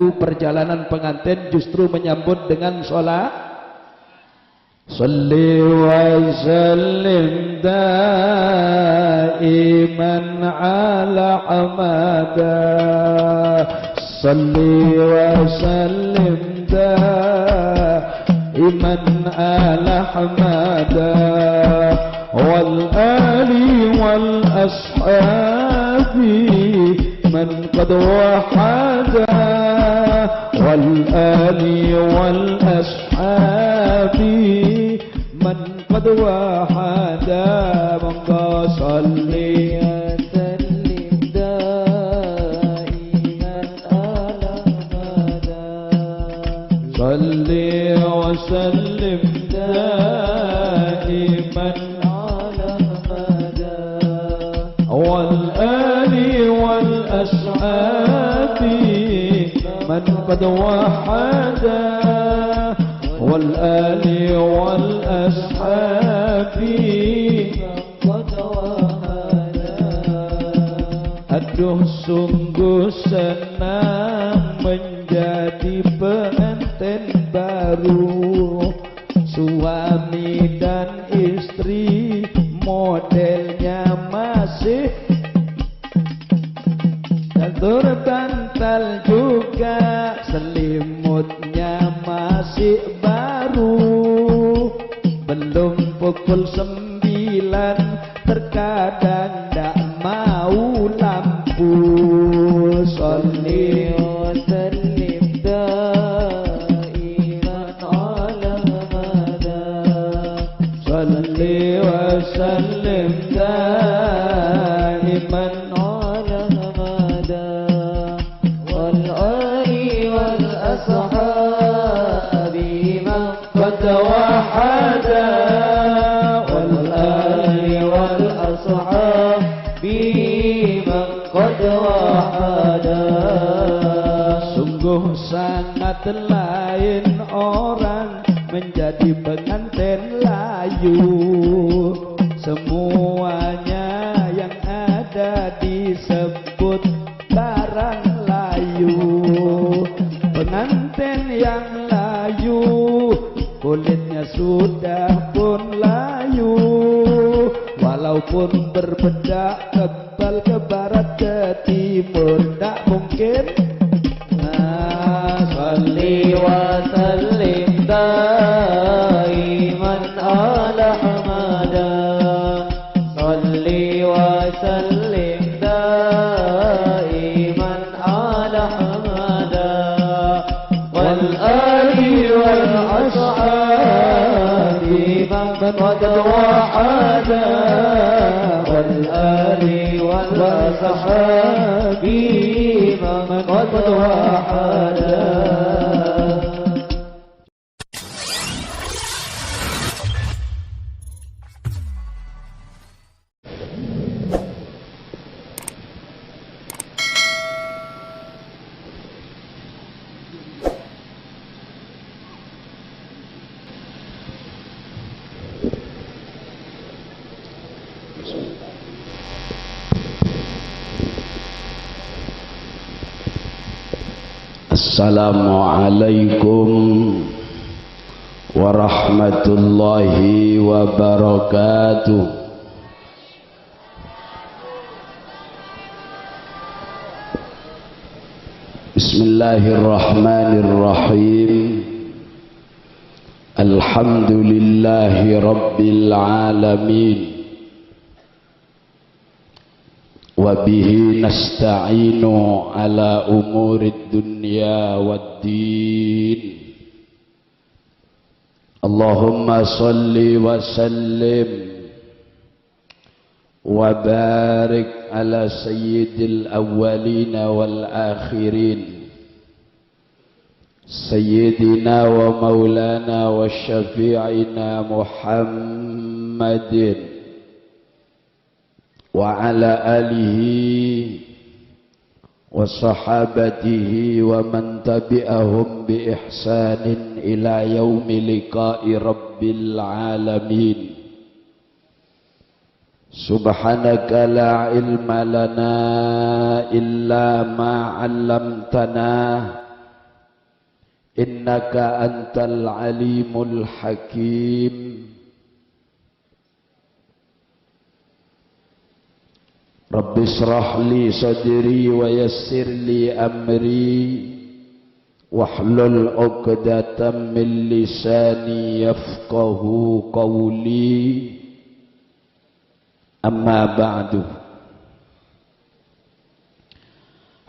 perjalanan pengantin justru menyambut dengan sholat. Salli wa sallim daiman ala hamada. Salli wa sallim daiman ala hamada. Wal ali wal ashabi man qad wahada. Wal ali wal ashabi man qad wahada. Monggo salli wa sallim daiman ala hamada. Salli wa sallim daiman ala hamada. Wal ali wal ashabi من قد وحدا. والآل والأصحاب قد وحدا. Aduh sungguh senang menjadi pengantin baru. Suami dan istri modelnya masih bantal juga, selimutnya masih baru. Belum pukul 9 terkadang tak mau lampu. Sholli wa sallim daiman ala hamada. Sholli wa sallim daiman ala hamada. Wal ali wal ashabi man qad wahada. Wal ali wal ashabi man qad wahada. Sungguh sangat lain orang menjadi pengantin layu. Semuanya yang ada disebut barang layu. Pengantin yang layu kulitnya sudah pun layu. Walaupun berbedak kebal ke barat ke timur tak mungkin. Sholli wa sallim daiman ala hamada. Sholli wa sallim daiman ala hamada. Wal ali wal ashabi man qad wahada. Wal ali wal ashabi man qad wahada. Assalamualaikum warahmatullahi wabarakatuh. Bismillahirrahmanirrahim. Alhamdulillahi rabbil alamin. Wabihi nasta'inu ala umurid dunya waddin. Allahumma salli wa sallim wa barik ala sayyidil awwalin wal akhirin. Sayyidina wa maulana wa syafi'ina Muhammadin wa ala alihi wa sahabatihi wa man tabi'ahum bi ihsanin ila yaumi liqa'i rabbil alamin. Subhanaka la ilma lana illa ma 'allamtana innaka antal alimul hakim. Rabbi shrah li sadri wa yassir li amri wahlul 'uqdatam min lisani yafqahu qawli. Amma ba'du.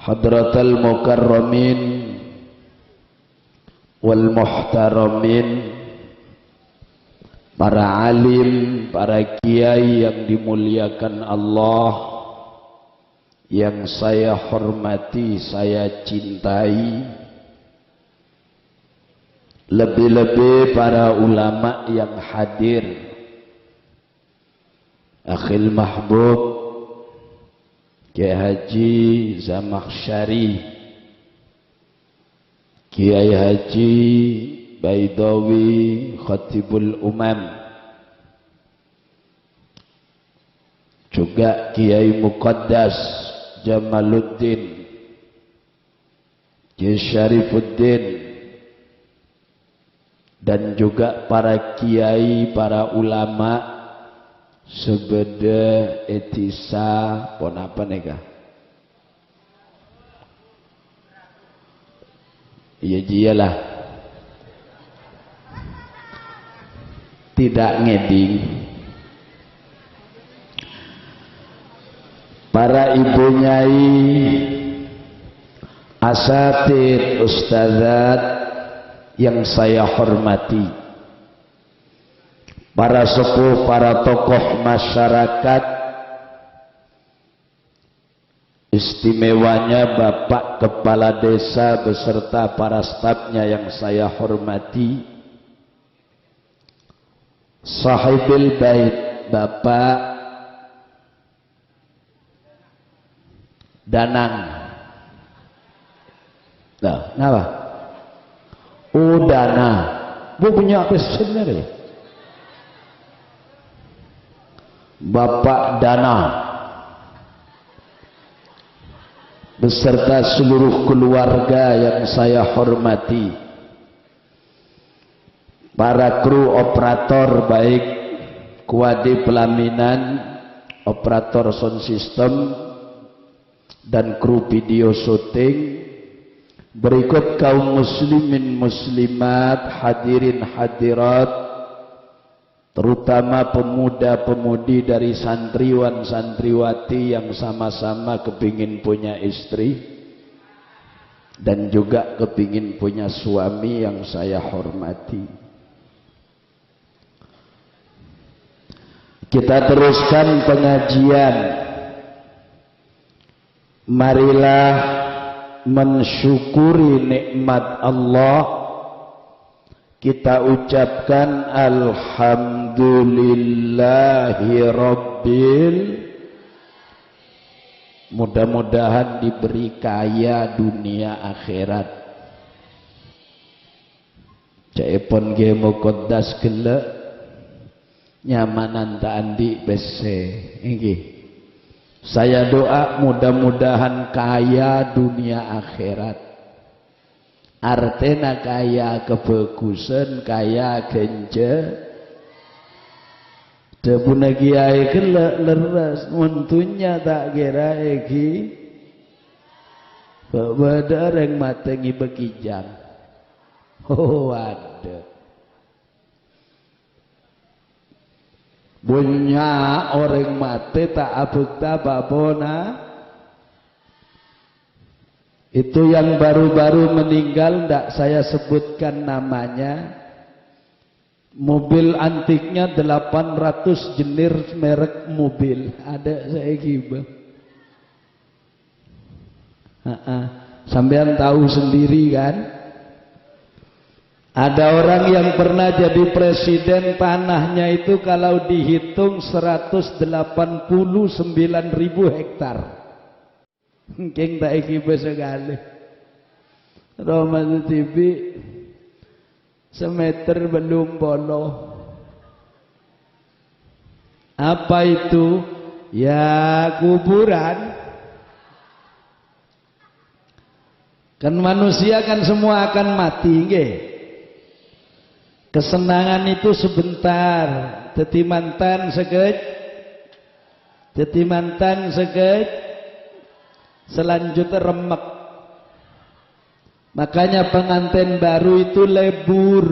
Hadratal mukarramin wal muhtaramin, para alim, para kiai yang dimuliakan Allah, yang saya hormati, saya cintai, lebih-lebih para ulama yang hadir. Akhil mahbub Kiai Haji Zamakhsyari, Kiai Haji Baidawi Khatibul Umam, juga Kiai Muqaddas Jamaluddin, Kiai Syarifuddin, dan juga para kiai, para ulama sebeda etisa pon apa nega? Iya jialah, tidak ngeding. Para ibu nyai, asatid, ustazat yang saya hormati, para sepuh, para tokoh masyarakat, istimewanya Bapak Kepala Desa beserta para stafnya yang saya hormati, sahibil bait Bapak Danang. Nah, kenapa? Udana, bu punya apa sebenarnya? Bapak Dana beserta seluruh keluarga yang saya hormati, para kru operator baik kuadi pelaminan, operator sound system, dan kru video syuting, berikut kaum muslimin muslimat, hadirin hadirat, terutama pemuda-pemudi dari santriwan santriwati yang sama-sama kepingin punya istri dan juga kepingin punya suami yang saya hormati. Kita teruskan pengajian. Marilah mensyukuri nikmat Allah. Kita ucapkan alhamdulillahi rabbil. Mudah-mudahan diberi kaya dunia akhirat. Caipun ge muqaddas gelek nyamanan ta andi bese nggih. Saya doa mudah-mudahan kaya dunia akhirat. Artena kaya kebagusan, kaya genje. Debuna kiai kelek leres, muntunya tak kira egi. Bada yang matengi bekijang. Oh ada. Punya orang mati tak abukta babona. Itu yang baru-baru meninggal, ndak saya sebutkan namanya. Mobil antiknya 800 jenis merek mobil. Ada saya gibah. Sampean tahu sendiri kan? Ada orang yang pernah jadi presiden, tanahnya itu kalau dihitung 189.000 hektar. Mungkin tak ikiba sekali. Ramadan TV semeter belum boloh. Apa itu? Ya kuburan. Kan manusia kan semua akan mati, nggih. Kesenangan itu sebentar, dadi mantan sekej, dadi mantan sekej, selanjutnya remek. Makanya pengantin baru itu lebur,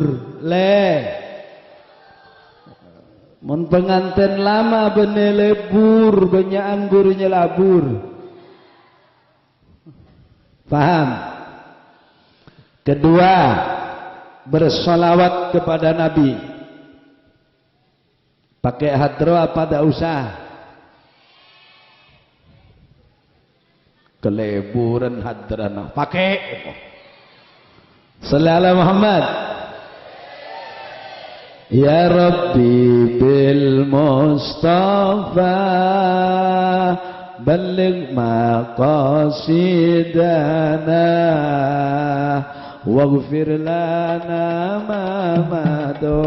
mun pengantin lama bener lebur, banyak anggurnya labur. Paham? Kedua, bersolawat kepada Nabi. Pakai hadro apa tak usah? Keleburan hadrana. Pakai. Sallallahu Muhammad. Ya Rabbi bil Mustafa balligh maqasidana waghfir lana ma mada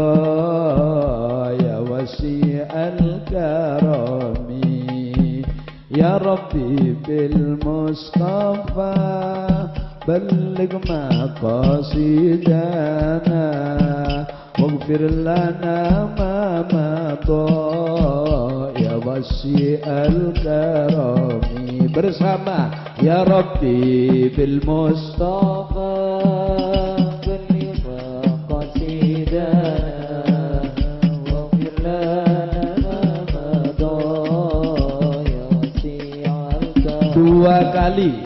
ya wasi'al karami ya Rabbi bil Mustafa balligh maqasidana waghfir lana ma mada ya wasi'al karami. Bersama ya Rabbi bil Mustafa dua kali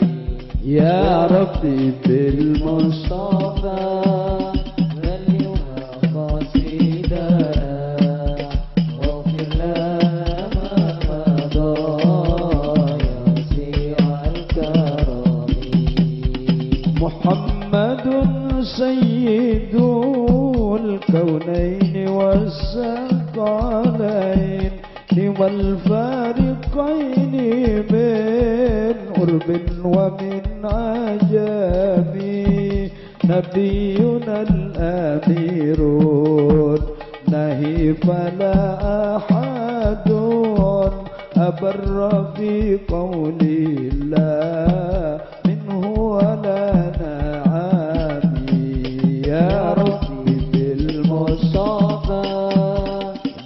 ya Rabbi bil Mustafa Muhammadun sayyidul kaunaini wassaqalain wal fariqaini min urbin wa min ajabi nabiyuna al-amirun nahi fala ahadun abarra fi qawlillah minhu wala na'ami ya Rabbi bil Mustafa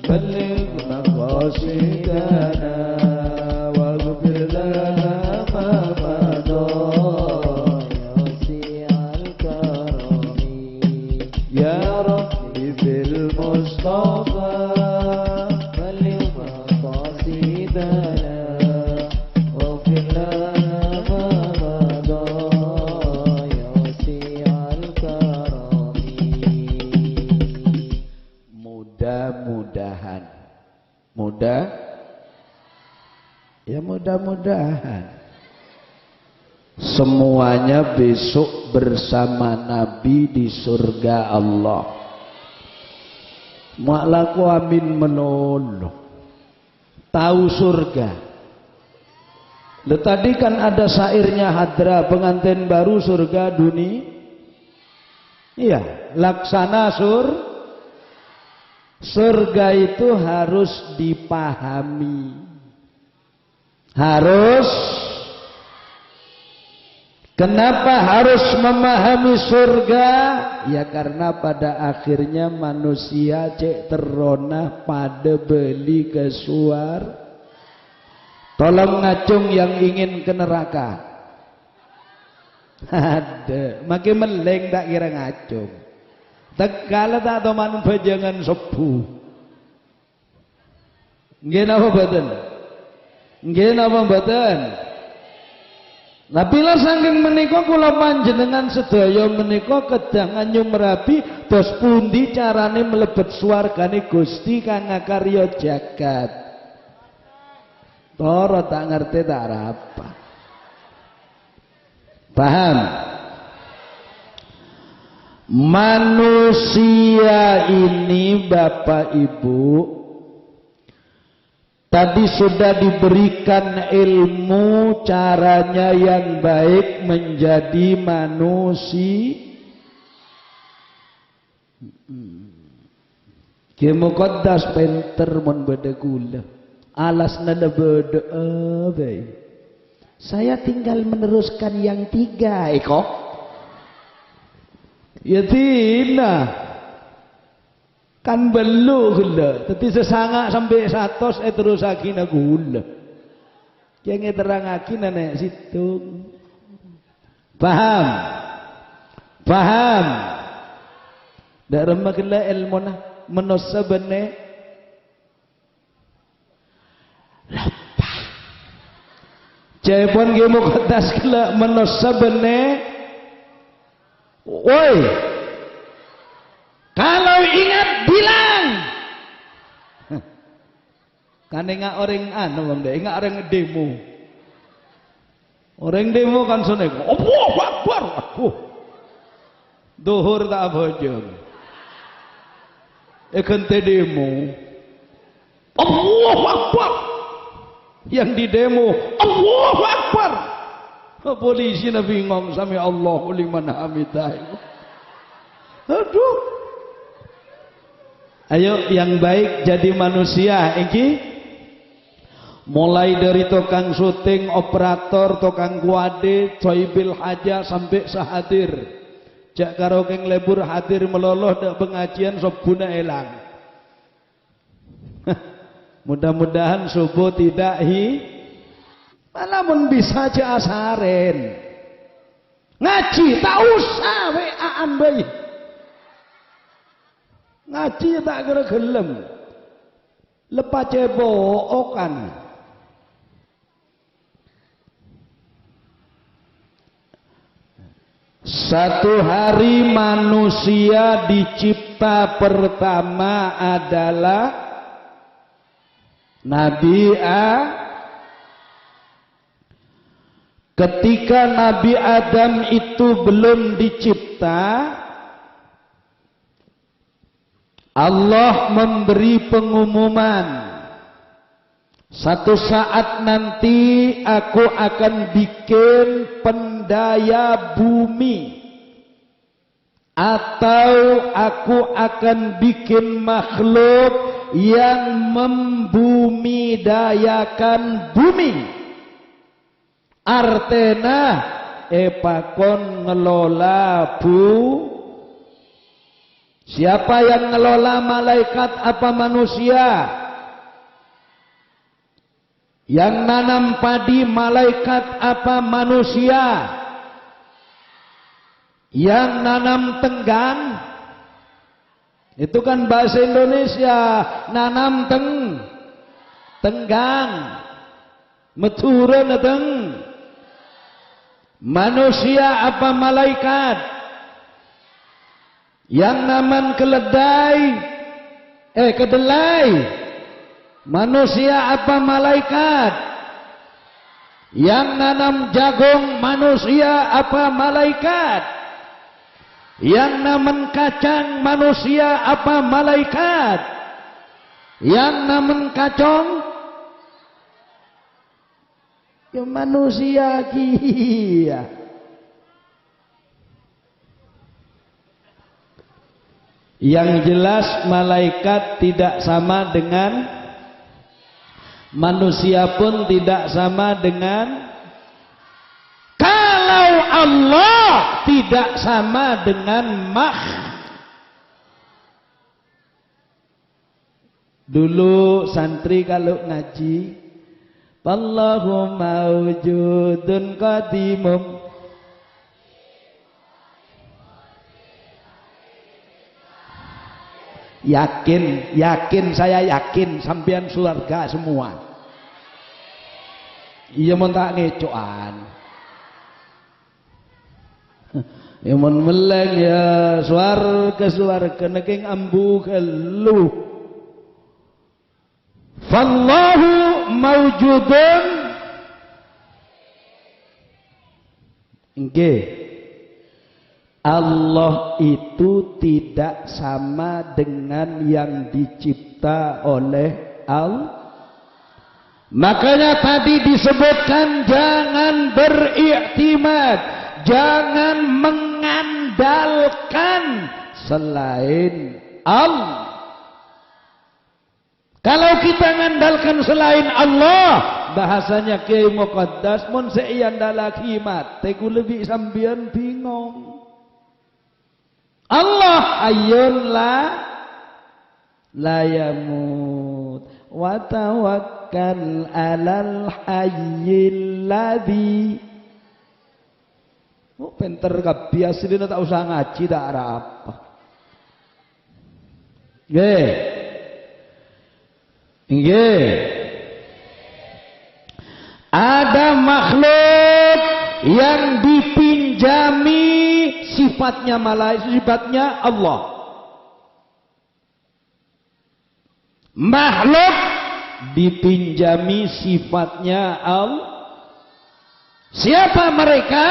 balligh maqasidana waghfir lana ma mada ya wasi'al karami ya Rabbi bil Mustafa balligh maqasidana waghfir lana ma mada ya wasi'al karami. Mudah-mudahan mudah-mudahan semuanya besok bersama Nabi di surga Allah. Maklaku amin menolong tahu surga. Tadi kan ada syairnya Hadra, pengantin baru surga dunia. Iya, laksana surga itu harus dipahami. Kenapa harus memahami surga? Ya karena pada akhirnya manusia cek terona pada beli ke suar. Tolong ngacung yang ingin ke neraka. Ada, makin meleng tak kira ngacung. Tegala tak teman pajangan sepuh. Nggih napa mboten? Nggih napa mboten? Lah bila saking menika kula panjenengan sedaya menika kedang nyumrabi dos pundi carane mlebet swargane Gusti kang ngakarya jagat. Toro tak ngerti tak apa. Paham? Manusia ini Bapak Ibu tadi sudah diberikan ilmu caranya yang baik menjadi manusia. Ki muqaddas penter mun beda gula. Alasna beda. Saya tinggal meneruskan yang 3 eko. Ya tina. Kan belu gula. Tapi sesangak sampai 100 terus akina gula. Jangan terang akina nek situ. Paham? Paham? Dak remah gula ilmu nah menosabane lupa. Cepon ge muqaddas gula menosabane. Woi. Kalau ingat bilang. Kan ingat orang wong dek, ingat orang demo. Orang demo kan seneng. Allahu Akbar. Duhur tak bojong. Ekente demo. Allahu Akbar. Yang di demo Allahu Akbar. Polisi na bingung sami Allahu liman hamidah. Aduh. Ayo yang baik jadi manusia iki. Mulai dari tukang syuting, operator, tukang kuade, coibil haja sampai sahadir. Jak karo keng lebur hadir meloloh dak pengajian sobuna elang. Mudah-mudahan subuh tidak malah mun bisa aja asaren. Ngaji tak usah WA-an bae. Ngaji tak kira gelem. Lepas cebokan. Satu hari manusia dicipta pertama adalah Nabi Ketika Nabi Adam itu belum dicipta, Allah memberi pengumuman, satu saat nanti aku akan bikin pendaya bumi, atau aku akan bikin makhluk yang membumidayakan bumi. Artena epakon ngelola siapa yang ngelola, malaikat apa manusia? Yang nanam padi malaikat apa manusia? Yang nanam tenggang itu kan bahasa Indonesia, nanam tenggang meturun teng. Manusia apa malaikat? Yang naman kedelai manusia apa malaikat? Yang nanam jagung manusia apa malaikat? Yang naman kacang manusia apa malaikat? Yang naman kacang ya manusia kia. Yang jelas malaikat tidak sama dengan manusia, pun tidak sama dengan, kalau Allah tidak sama dengan Dulu santri kalau ngaji, Wallahu mawjudun qadimum, yakin saya yakin sampean surga semua. Iya mun tak ngecoan. Ya mun meleng ya swarga neking ambu kelu. Fallahu mawjudun. Nggih. Allah itu tidak sama dengan yang dicipta oleh Allah. Makanya tadi disebutkan jangan beriktimad, jangan mengandalkan selain Allah. Kalau kita mengandalkan selain Allah, bahasanya Kiai Muqaddas mun seian dalaki mate ku lebih sambian bingung. Allah hayyun la yamut wa tawakkal 'alal hayyil ladzi. Oh, pinter kabeh asline tak usah ngaji tak arah apa. Nggih. Nggih. Ada makhluk yang dipinjami sifatnya malaikat, sifatnya Allah. Makhluk dipinjami sifatnya Allah. Siapa mereka?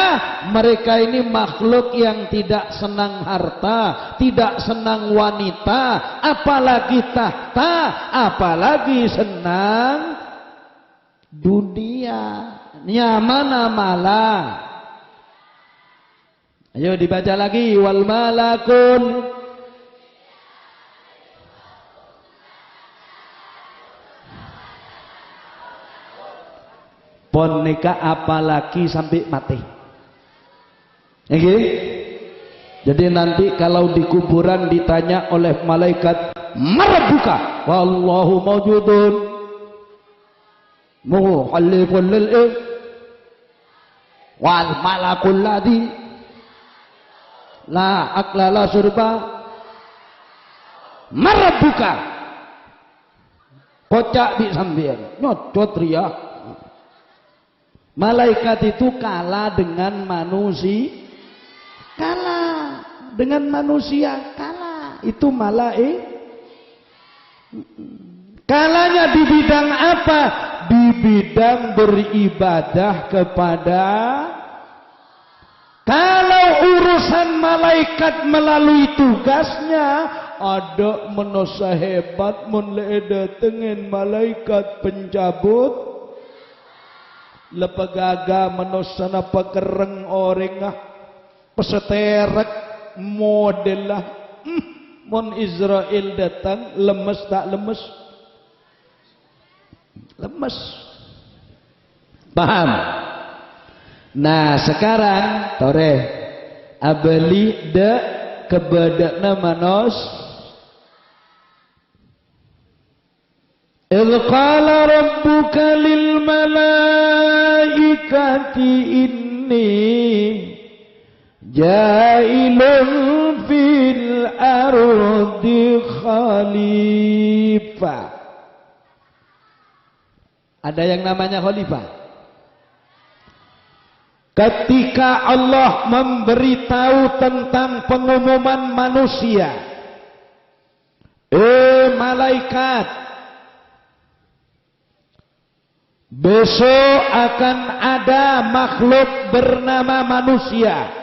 Mereka ini makhluk yang tidak senang harta, tidak senang wanita, apalagi tahta, apalagi senang dunia. Nyamana malah. Ayo dibaca lagi, wal malakun pon nikah apalagi sampai mati. Okay? Jadi nanti kalau di kuburan ditanya oleh malaikat, marabbuka? Wallahu mawjudun muhallifun lil wal malakul ladzi la akla la surba marabbuka. Kocak di sambian nyodot riak. Malaikat itu kalah dengan manusia, kalah dengan manusia, kalah. Itu kalahnya di bidang apa? Di bidang beribadah kepada. Kalau urusan malaikat melalui tugasnya, ada manusia hebat mun datengin malaikat pencabut lepegaga manusia pekereng orangah peseterek model lah. Mon Israel datang lemes tak lemes? Lemes. Paham? Nah sekarang tore abeli de kebadakna manos idh qala rabbuka lil malaikati inni jailun fil ardi khalifah. Ada yang namanya khalifah. Ketika Allah memberitahu tentang pengumuman manusia, malaikat, besok akan ada makhluk bernama manusia.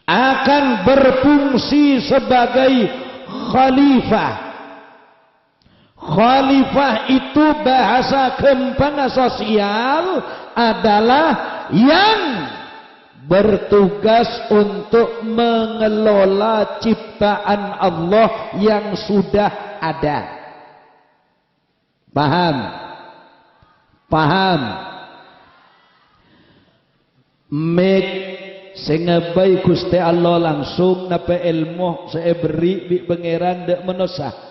Akan berfungsi sebagai khalifah. Khalifah itu bahasa kembang sosial adalah yang bertugas untuk mengelola ciptaan Allah yang sudah ada. Paham? Paham? Mek sengabai Gusti Allah langsung napa ilmu saya beri bi pangeran dek menosah.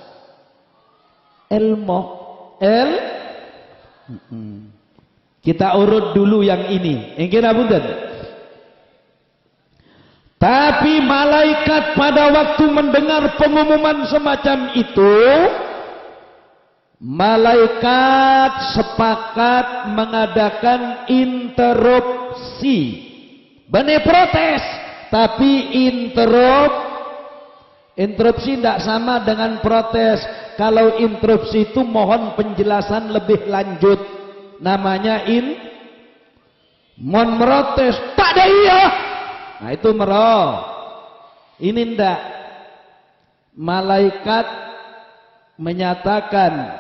Ilmu kita urut dulu yang ini. Yang kira punten. Tapi malaikat pada waktu mendengar pengumuman semacam itu, malaikat sepakat mengadakan interupsi. Benih protes, tapi interupsi tidak sama dengan protes. Kalau interupsi itu mohon penjelasan lebih lanjut. Namanya mohon merotes. Tak ada iya. Nah itu ini ndak. Malaikat menyatakan,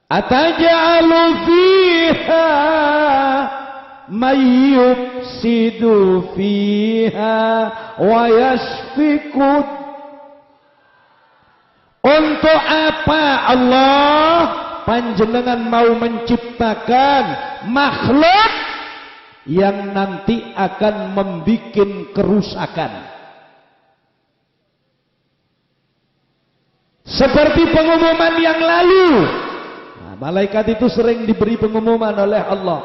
ataj'alu fiha mayyufsidu fiha wa yasfikud. Untuk apa Allah panjenengan mau menciptakan makhluk yang nanti akan membuat kerusakan. Seperti pengumuman yang lalu, nah, malaikat itu sering diberi pengumuman oleh Allah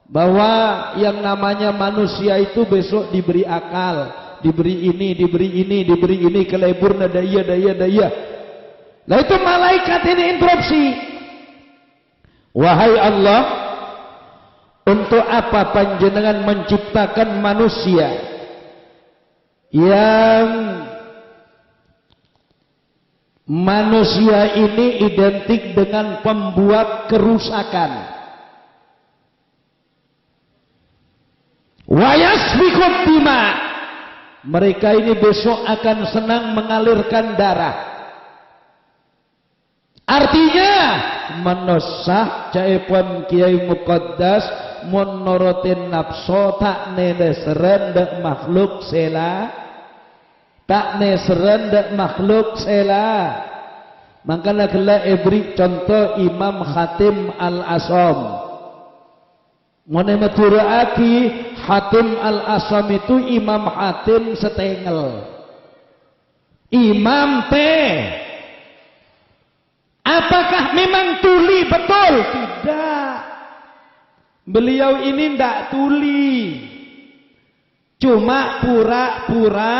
bahwa yang namanya manusia itu besok diberi akal, diberi ini, kelebur daya. Nah itu malaikat ini interupsi. Wahai Allah, untuk apa panjenengan menciptakan manusia yang manusia ini identik dengan pembuat kerusakan? Wa yasfikud dima, mereka ini besok akan senang mengalirkan darah. Artinya menosah caipun Kiai Muqaddas monorotin nafso tak neseren dek makhluk sela, tak neseren dek makhluk sela. Makanya kala beri contoh Imam Hatim Al-Asam. Mone maturaaki Hatim Al-Asam itu Imam Hatim setengel, Imam teh. Apakah memang tuli betul? Tidak. Beliau ini tidak tuli, cuma pura-pura.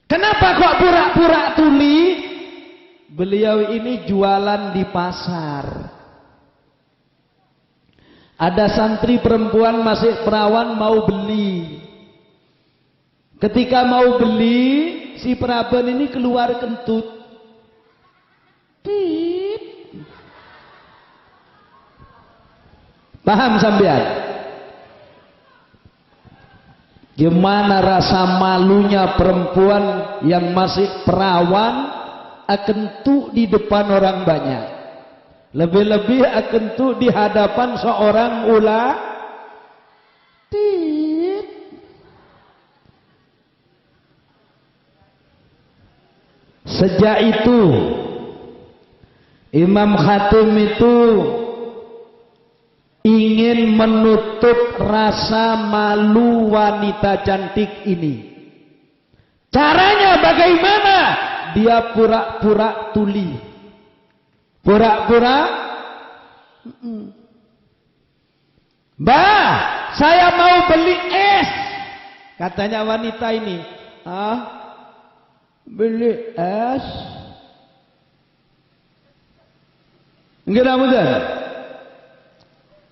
Kenapa kok pura-pura tuli? Beliau ini jualan di pasar. Ada santri perempuan masih perawan mau beli. Ketika mau beli, si peraban ini keluar kentut. Paham sampean? Gimana rasa malunya perempuan yang masih perawan akan tuh di depan orang banyak, lebih-lebih akan tuh di hadapan seorang Sejak itu Imam Hatim itu ingin menutup rasa malu wanita cantik ini. Caranya bagaimana? Dia pura-pura tuli, pura-pura, Mbah, saya mau beli es. Katanya wanita ini, beli es? Enggak mudah.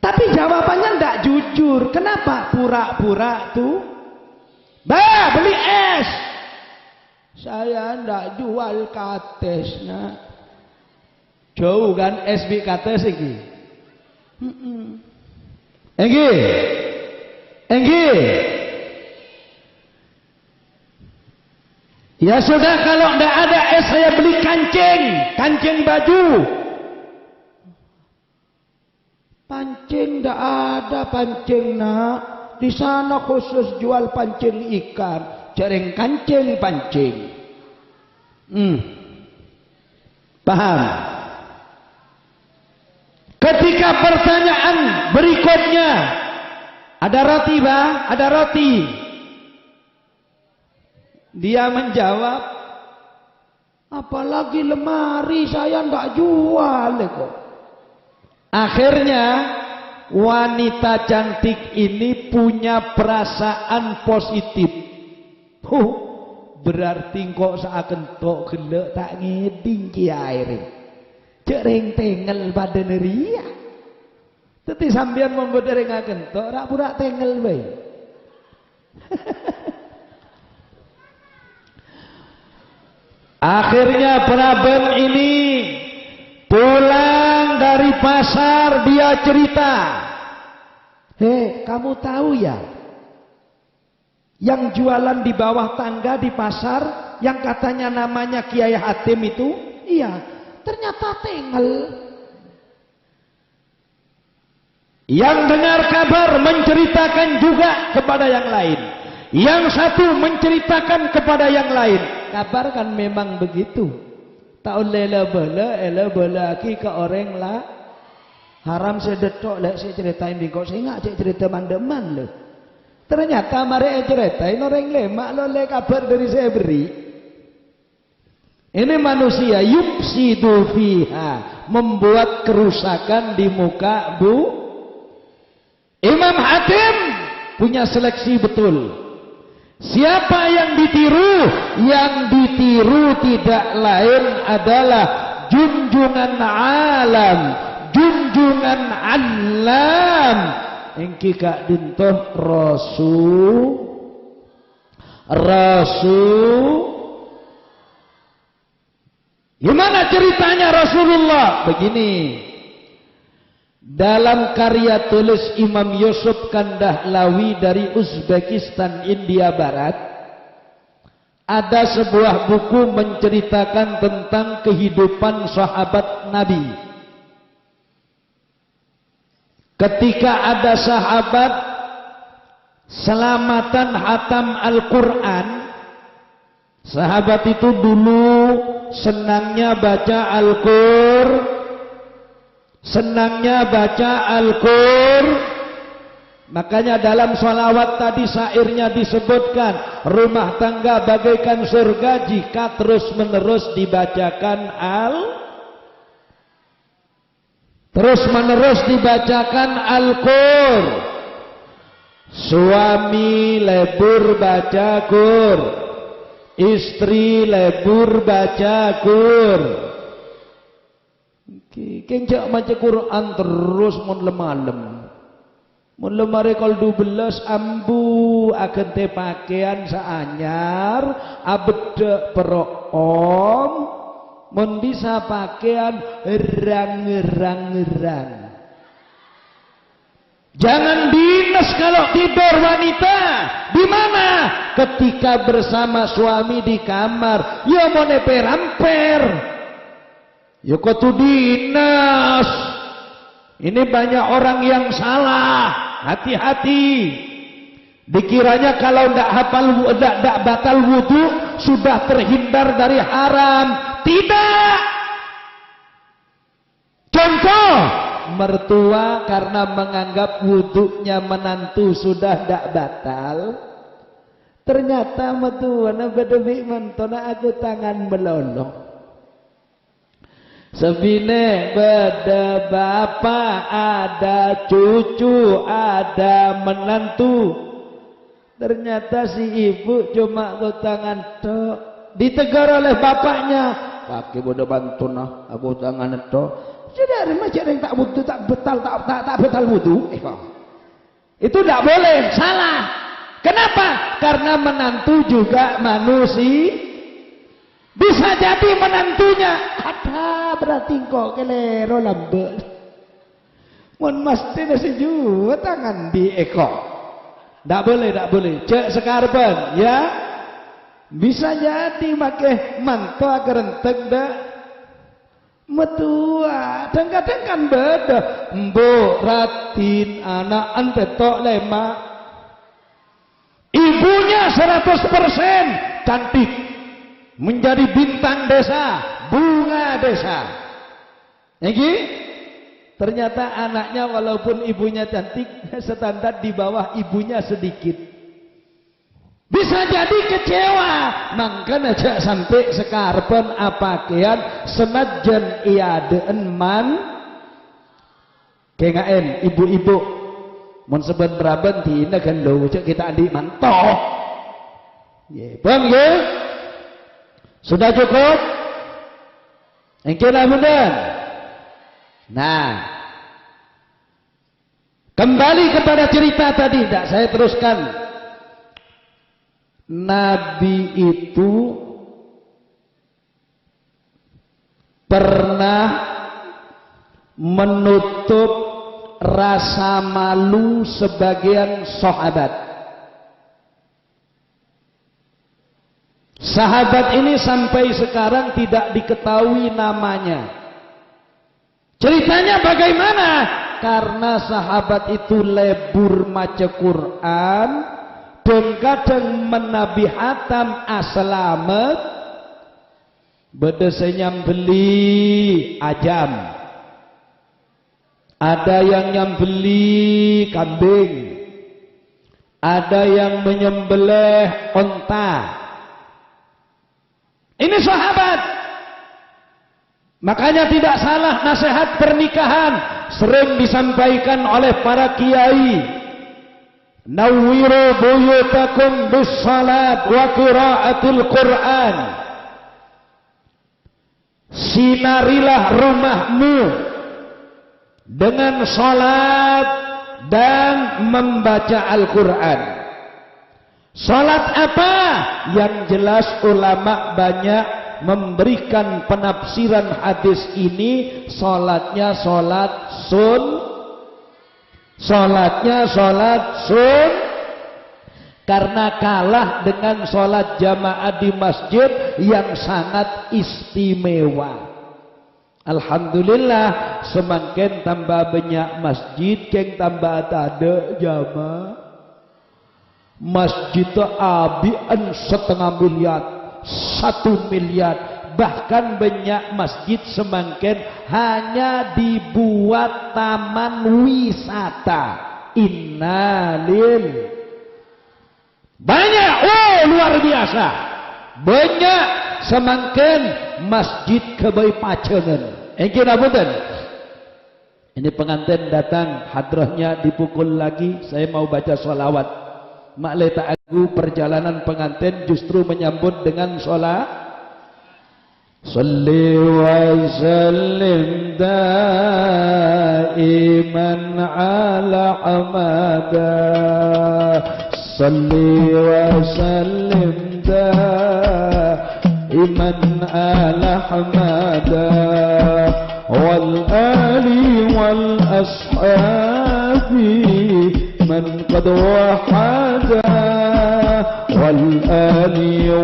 Tapi jawabannya enggak jujur. Kenapa? Pura-pura tuh. Bah, beli es. Saya enggak jual kates, nak. Jauh kan es bi kates iki. Enggi. Ya sudah, kalau enggak ada es saya beli kancing baju. Pancing enggak ada pancing, nak. Di sana khusus jual pancing ikan, jaring kancing pancing. Paham? Ketika pertanyaan berikutnya, ada roti, Bang? Ada roti. Dia menjawab, apalagi lemari saya enggak jual kok. Akhirnya wanita cantik ini punya perasaan positif. Berarti kok seakan tok gelek tak ngeding ki aire. Cereng tengel badan ria. Teti sambian memboderengaken tok rak pura tengel bae. Akhirnya peraban ini pulang dari pasar, dia cerita, kamu tahu ya, yang jualan di bawah tangga di pasar, yang katanya namanya Kiai Hatim itu, iya, ternyata tengel. Yang dengar kabar menceritakan juga kepada yang lain. Yang satu menceritakan kepada yang lain. Kabar kan memang begitu. Tak lela bela ki ke orang Haram sedetok lek saya ceritain di kok saya nggak cek cerita mandeman loh. Ternyata mari ceritain orang lemak lo lek kabar dari saya beri. Ini manusia yufsidu fiha, membuat kerusakan di muka bu. Imam Hakim punya seleksi betul. Siapa yang ditiru? Yang ditiru tidak lain adalah junjungan alam, junjungan alam. Engki kak dintoh Rasul. Gimana ceritanya Rasulullah? Begini. Dalam karya tulis Imam Yusuf Kandahlawi dari Uzbekistan, India Barat, ada sebuah buku menceritakan tentang kehidupan sahabat Nabi. Ketika ada sahabat selamatan hatam Al-Quran, sahabat itu dulu senangnya baca Al-Qur. Makanya dalam sholawat tadi syairnya disebutkan, rumah tangga bagaikan surga jika terus menerus dibacakan Al-Qur. Suami lebur baca Qur, istri lebur baca Qur. Kencak maca Quran terus mun lemalem. Mun lemare kal 12 ambu akan te pakaian saanyar abedek peroom mun bisa pakaian erang. Jangan dinas kalau tidur wanita. Di mana? Ketika bersama suami di kamar, ya mau neper-amper. Ya kudu dinas. Ini banyak orang yang salah. Hati-hati. Dikiranya kalau tidak batal wudu sudah terhindar dari haram. Tidak. Contoh, mertua karena menganggap wudunya menantu sudah tidak batal. Ternyata mertua bedewi mentona aku tangan melolong. Sebine beda bapak, ada cucu, ada menantu. Ternyata si ibu cuma tangan tok. Ditegur oleh bapaknya, kaki bodoh bantu nah, aku tangan tok. Sudah remaja yang tak wudu, tak betal wudu. Itu tidak boleh, salah. Kenapa? Karena menantu juga manusia. Bisa jadi menantunya ada berarti kok kelero lambe. Mun mesti nasi juga tangan di ekor. Tak boleh. Cek sekarban ya. Bisa jadi make manto agar rentek dak. Metua, kadang-kadang kan beda. Mbok ratin anak antetok lemak. Ibunya 100% cantik. Menjadi bintang desa, bunga desa. Ini ternyata anaknya walaupun ibunya cantik, standar di bawah ibunya sedikit. Bisa jadi kecewa. Makanya aja sampai sekarben apakean senajan iadeen man kengaen ibu-ibu mun seben braben dina kan lho kita andi mantoh. Nggih, paham nggih? Sudah cukup? Engkau benar. Nah, kembali kepada cerita tadi, tidak saya teruskan. Nabi itu pernah menutup rasa malu sebagian sahabat. Sahabat ini sampai sekarang tidak diketahui namanya. Ceritanya bagaimana? Karena sahabat itu lebur maca Quran dan kadang menabi hatam aslamet bedesenyam beli ajam. ada yang nyembeli kambing, ada yang menyembelih onta. Ini sahabat. Makanya tidak salah nasihat pernikahan sering disampaikan oleh para kiai. Nawwiru buyutakum bis salat wa qiraatil Quran. Sinarilah rumahmu dengan salat dan membaca Al-Quran. Salat apa? Yang jelas ulama banyak memberikan penafsiran hadis ini. Salatnya salat salatnya salat karena kalah dengan salat jamaah di masjid yang sangat istimewa. Alhamdulillah, semakin tambah banyak masjid, keng tambah ada jamaah. Masjid abian 0,5 miliar, 1 miliar, bahkan banyak masjid semakin hanya dibuat taman wisata. Innalil. Banyak, oh luar biasa. Banyak semakin masjid kebai pacengan. Kira betul. Ini pengantin datang, hadrahnya dipukul lagi. Saya mau baca sholawat. Mak leta aku perjalanan pengantin justru menyambut dengan sholat. Salli wa sallim daiman ala hamada. Salli wa sallim daiman ala hamada. Wal ali wal ashabi من قد وحدا والآل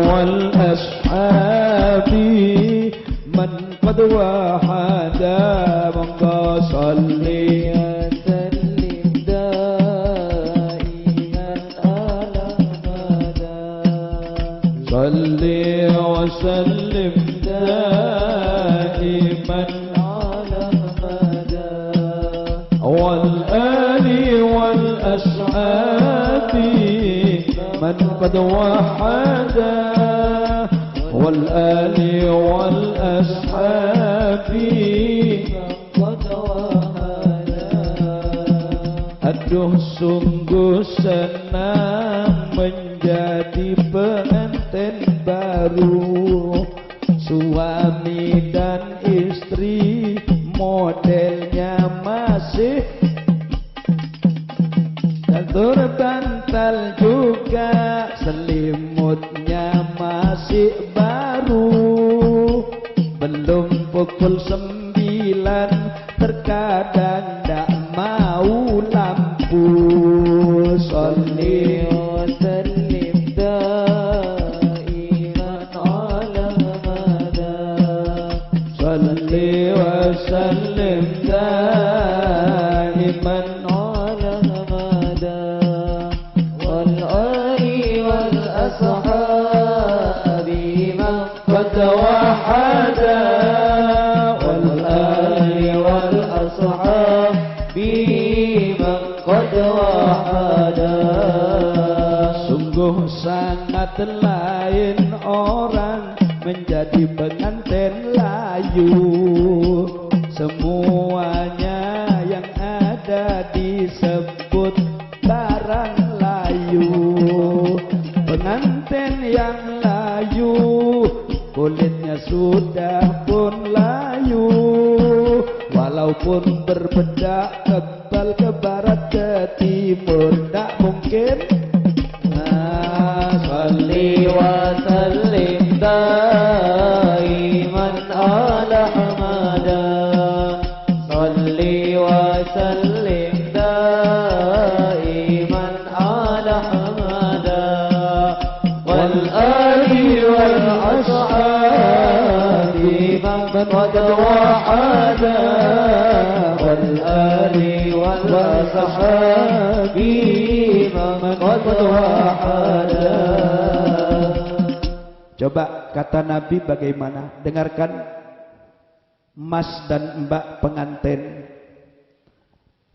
والأصحاب من قد وحدا من صلي وسلم دائما على مدى صلي وسلم دائما على مدى والآل والأصحاب من قد وحدا والآل والأصحاب قد وحدا. Aduh sungguh senang menjadi pengantin baru. Suami dan istri modelnya masih bantal juga, selimutnya masih baru. Belum pukul 9 terkadang tak mau lampu. Sholli wa sallim daiman ala mada. Sholli wa sallim daiman وحدا والآل والأصحاب بمن قد وحدا. Sungguh sangat lain orang menjadi pengantin layu. Semuanya yang ada disebut barang layu. Pengantin yang layu kulitnya sudah pun layu, walaupun berbedak kebal ke barat ke timur tak mungkin. Sholli wa sallim daiman ala hamada. Sholli wa sallim daiman ala hamada. Wal ali wal من قد وحدا والآل والأصحاب من قد وحدا. Coba kata Nabi bagaimana? Dengarkan, Mas dan Mbak pengantin,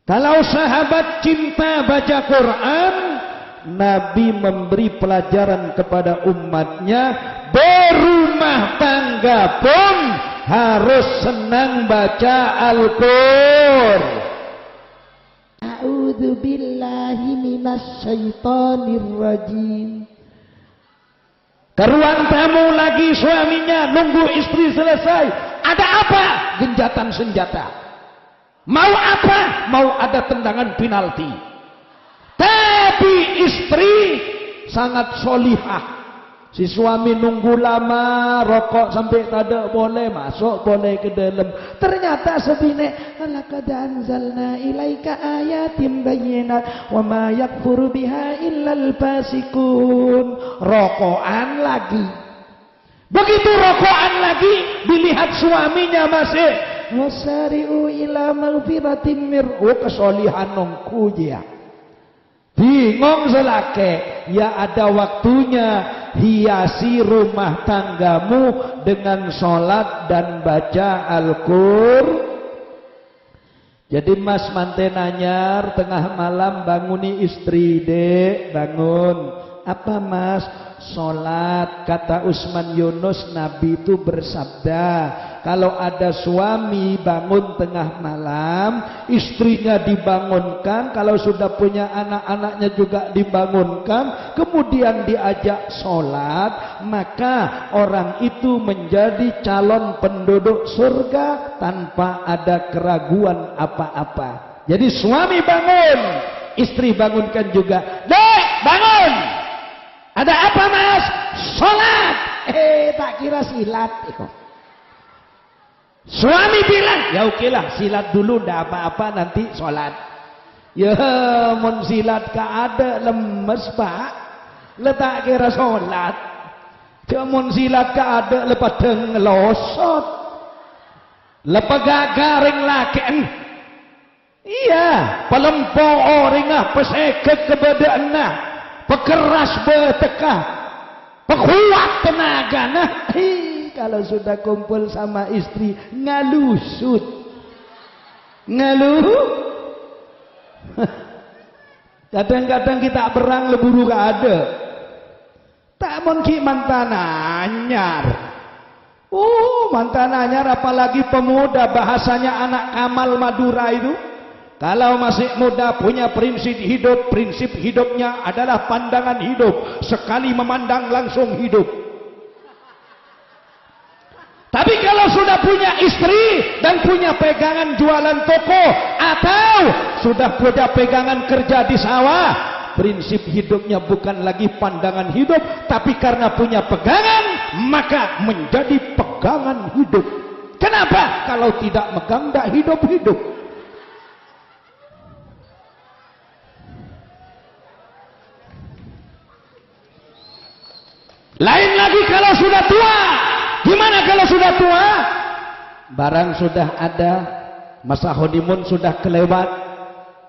Kalau sahabat cinta baca Quran, Nabi memberi pelajaran kepada umatnya, berumah tangga pun harus senang baca Al-Qur'an. A'udzu billahi minasyaitonir rajim. Ke ruang tamu lagi suaminya, nunggu istri selesai. Ada apa? Genjatan senjata. Mau apa? Mau ada tendangan penalti. Tapi istri sangat solihah. Si suami nunggu lama, rokok sampai tada boleh masuk, boleh ke dalam. Ternyata sebine, laqad anzalna ilaika ayatin bayyinat wa ma yakfuru biha illal fasikun. Rokokan lagi. Begitu rokokan lagi, dilihat suaminya masih wasari'u ila maghfiratin mir. Oh, kesolihan nongku ya. Bingung selake, ya ada waktunya. Hiasi rumah tanggamu dengan sholat dan baca Al-Qur'an. Jadi mas manten anyar tengah malam banguni istri, dek bangun. Apa mas? Sholat. Kata Utsman Yunus, Nabi itu bersabda, kalau ada suami bangun tengah malam, istrinya dibangunkan, kalau sudah punya anak-anaknya juga dibangunkan, kemudian diajak sholat, maka orang itu menjadi calon penduduk surga tanpa ada keraguan apa-apa. Jadi suami bangun, istri bangunkan juga. Dek, bangun! Ada apa mas? Sholat. Tak kira silat. Suami bilang, ya oke lah, silat dulu, ndak apa-apa, nanti sholat. Ya, mun silat ka ada lemes pak, letak kira sholat. Mun silat ka ada lepas ngelosot, lepas garing laken. Iya, pelempo orang peseket kepada enak, pekeras bertekah, pekuat tenaga nah. Kalau sudah kumpul sama istri ngalusut, ngaluh. Kadang-kadang kita berang leburu gak ada. Tak mungkin mantan anyar. Mantan anyar apalagi pemuda, bahasanya anak Kamal Madura itu. Kalau masih muda punya prinsip hidup, prinsip hidupnya adalah pandangan hidup. Sekali memandang langsung hidup. Tapi kalau sudah punya istri dan punya pegangan jualan toko atau sudah punya pegangan kerja di sawah, prinsip hidupnya bukan lagi pandangan hidup, tapi karena punya pegangan maka menjadi pegangan hidup. Kenapa? Kalau tidak megang tidak hidup-hidup. Lain lagi kalau sudah tua. Gimana kalau sudah tua? Barang sudah ada, masa honeymoon sudah kelewat,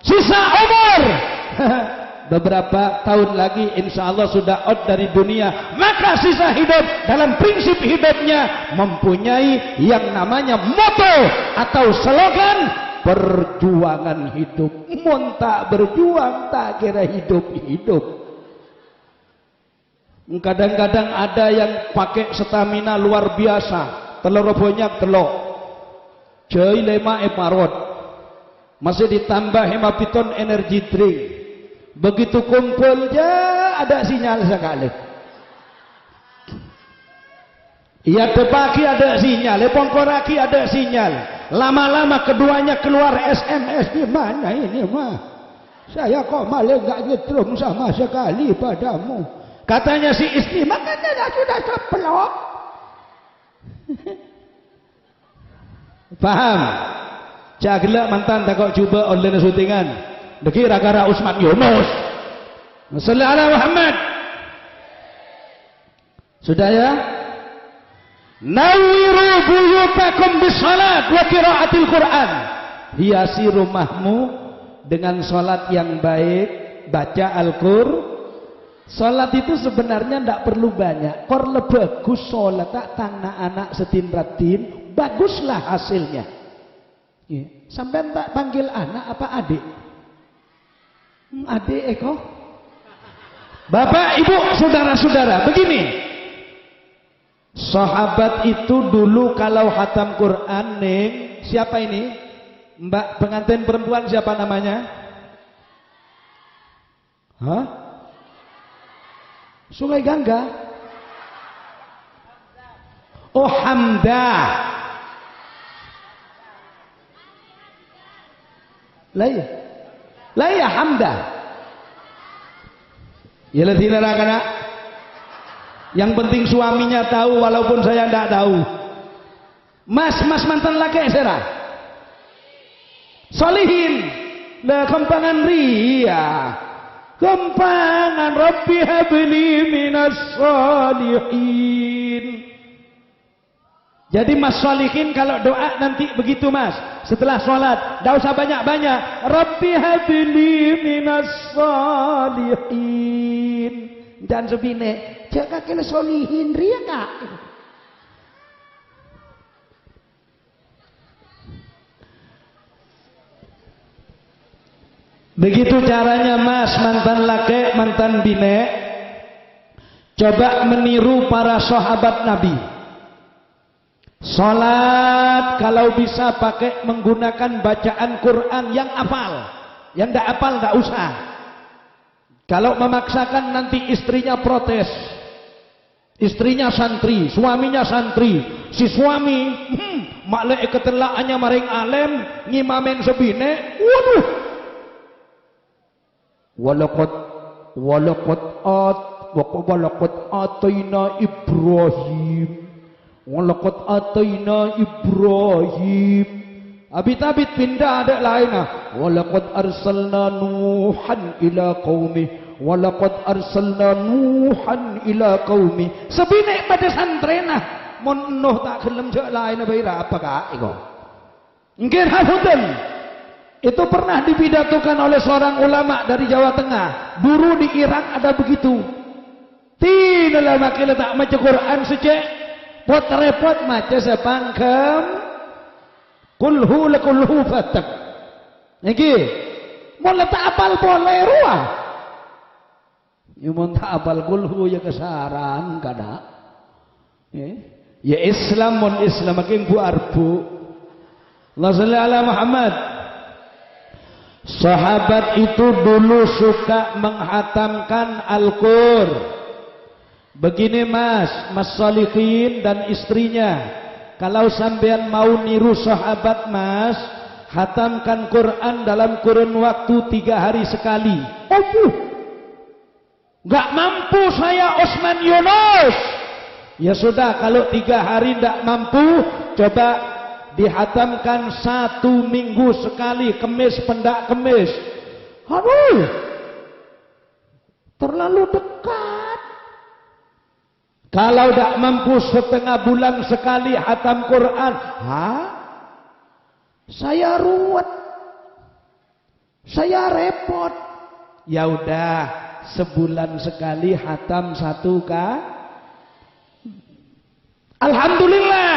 sisa umur beberapa tahun lagi insya Allah sudah out dari dunia, maka sisa hidup dalam prinsip hidupnya mempunyai yang namanya motto atau slogan perjuangan hidup. Mun tak berjuang tak kira hidup-hidup. Kadang-kadang ada yang pakai stamina luar biasa, telur banyak telur, jai lema emarot, masih ditambah hemapiton energy drink. Begitu kumpul ya ada sinyal sekali. Iya tepaki ada sinyal, lepongkoraki ada sinyal. Lama-lama keduanya keluar SMS, di mana ini mah? Saya kok malah nggak nyetrum sama sekali padamu. Katanya si istri, makanya sudah keplok. Paham? Jagla mantan tak kau coba online syutingan. Deki gara-gara Utsman Yunus. Sallallahu alaihi Muhammad. Sudah ya? Nawiru buyutakum bisalat wa qiraatil Quran. Hiasi rumahmu dengan salat yang baik, baca Al-Qur'an. Salat itu sebenarnya tidak perlu banyak. Kor bagus salat tak tangna anak setin ratin, baguslah hasilnya. Sampai tak panggil anak apa adik? Adik Eko. Bapak, Ibu, saudara-saudara, begini. Sahabat itu dulu kalau khatam Quran, Neng, siapa ini? Mbak pengantin perempuan siapa namanya? Hah? Sungai Gangga. Oh, Hamdah. Lah ya Hamdah. Ya ladina rakana. Yang penting suaminya tahu walaupun saya tidak tahu. Mas mantan laki serah. Solihin. Lah kempangan ria. Kempangan Rabbi habli minas solihin. Jadi Mas Solihin kalau doa nanti begitu Mas. Setelah sholat, tidak usah banyak-banyak. Rabbi habli minas solihin. Dan sebine, jaga kena solihin ria kak. Begitu caranya Mas, mantan laki, mantan bine. Coba meniru para sahabat Nabi. Salat kalau bisa pakai menggunakan bacaan Quran yang hafal. Yang tidak hafal tidak usah. Kalau memaksakan nanti istrinya protes. Istrinya santri, suaminya santri. Si suami, maklek ketelaannya maring alem, ngimamen sebine. Waduh. Walaqad atayna Ibrahim. Walaqad atayna Ibrahim. Abit pindah ada lainnya. Walaqad arsalna Nuhan ila qaumi. Walaqad arsalna Nuhan ila qaumi. Sebine pada santrena mon noh tak gelem jek lain baira apa kak iko. Nggih hafudan. Itu pernah dipidatokan oleh seorang ulama dari Jawa Tengah. Dulu di Irak ada begitu. Tidaklah makin tak maca Quran secek. Pot repot maca sepangkem. Kulhu lakulhu fatak. Niki. Mau letak apal boleh ruah. Ya mau tak apal kulhu ya kesaran kada. Ya Islam mon Islam makin bu arbu. Allah salli ala Muhammad. Sahabat itu dulu suka menghatamkan Al-Qur'an. Begini Mas Solihin dan istrinya, kalau sampean mau niru sahabat Mas, hatamkan Quran dalam kurun waktu 3 hari sekali. Gak mampu saya Osman Yunus. Ya sudah, kalau 3 hari tidak mampu, coba dihatamkan 1 minggu sekali, kemis pendak kemis. Aduh, terlalu dekat. Kalau tidak mampu setengah bulan sekali hatam Quran, saya ruwet, saya repot. Ya udah, sebulan sekali hatam 1 kali. Alhamdulillah.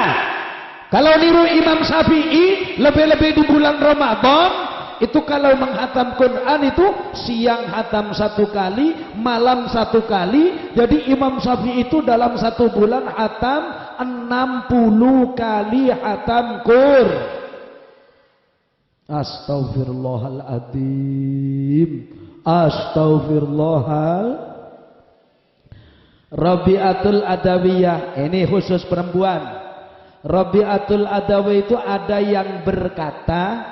Kalau niru Imam Syafi'i, lebih-lebih di bulan Ramadan, itu kalau menghatam Quran itu siang hatam 1 kali, malam 1 kali. Jadi Imam Syafi'i itu dalam 1 bulan hatam 60 kali hatam Quran. Astaghfirullahaladzim. Astaghfirullahal. Rabi'atul Adawiyah, ini khusus perempuan. Rabi'atul Adawi itu ada yang berkata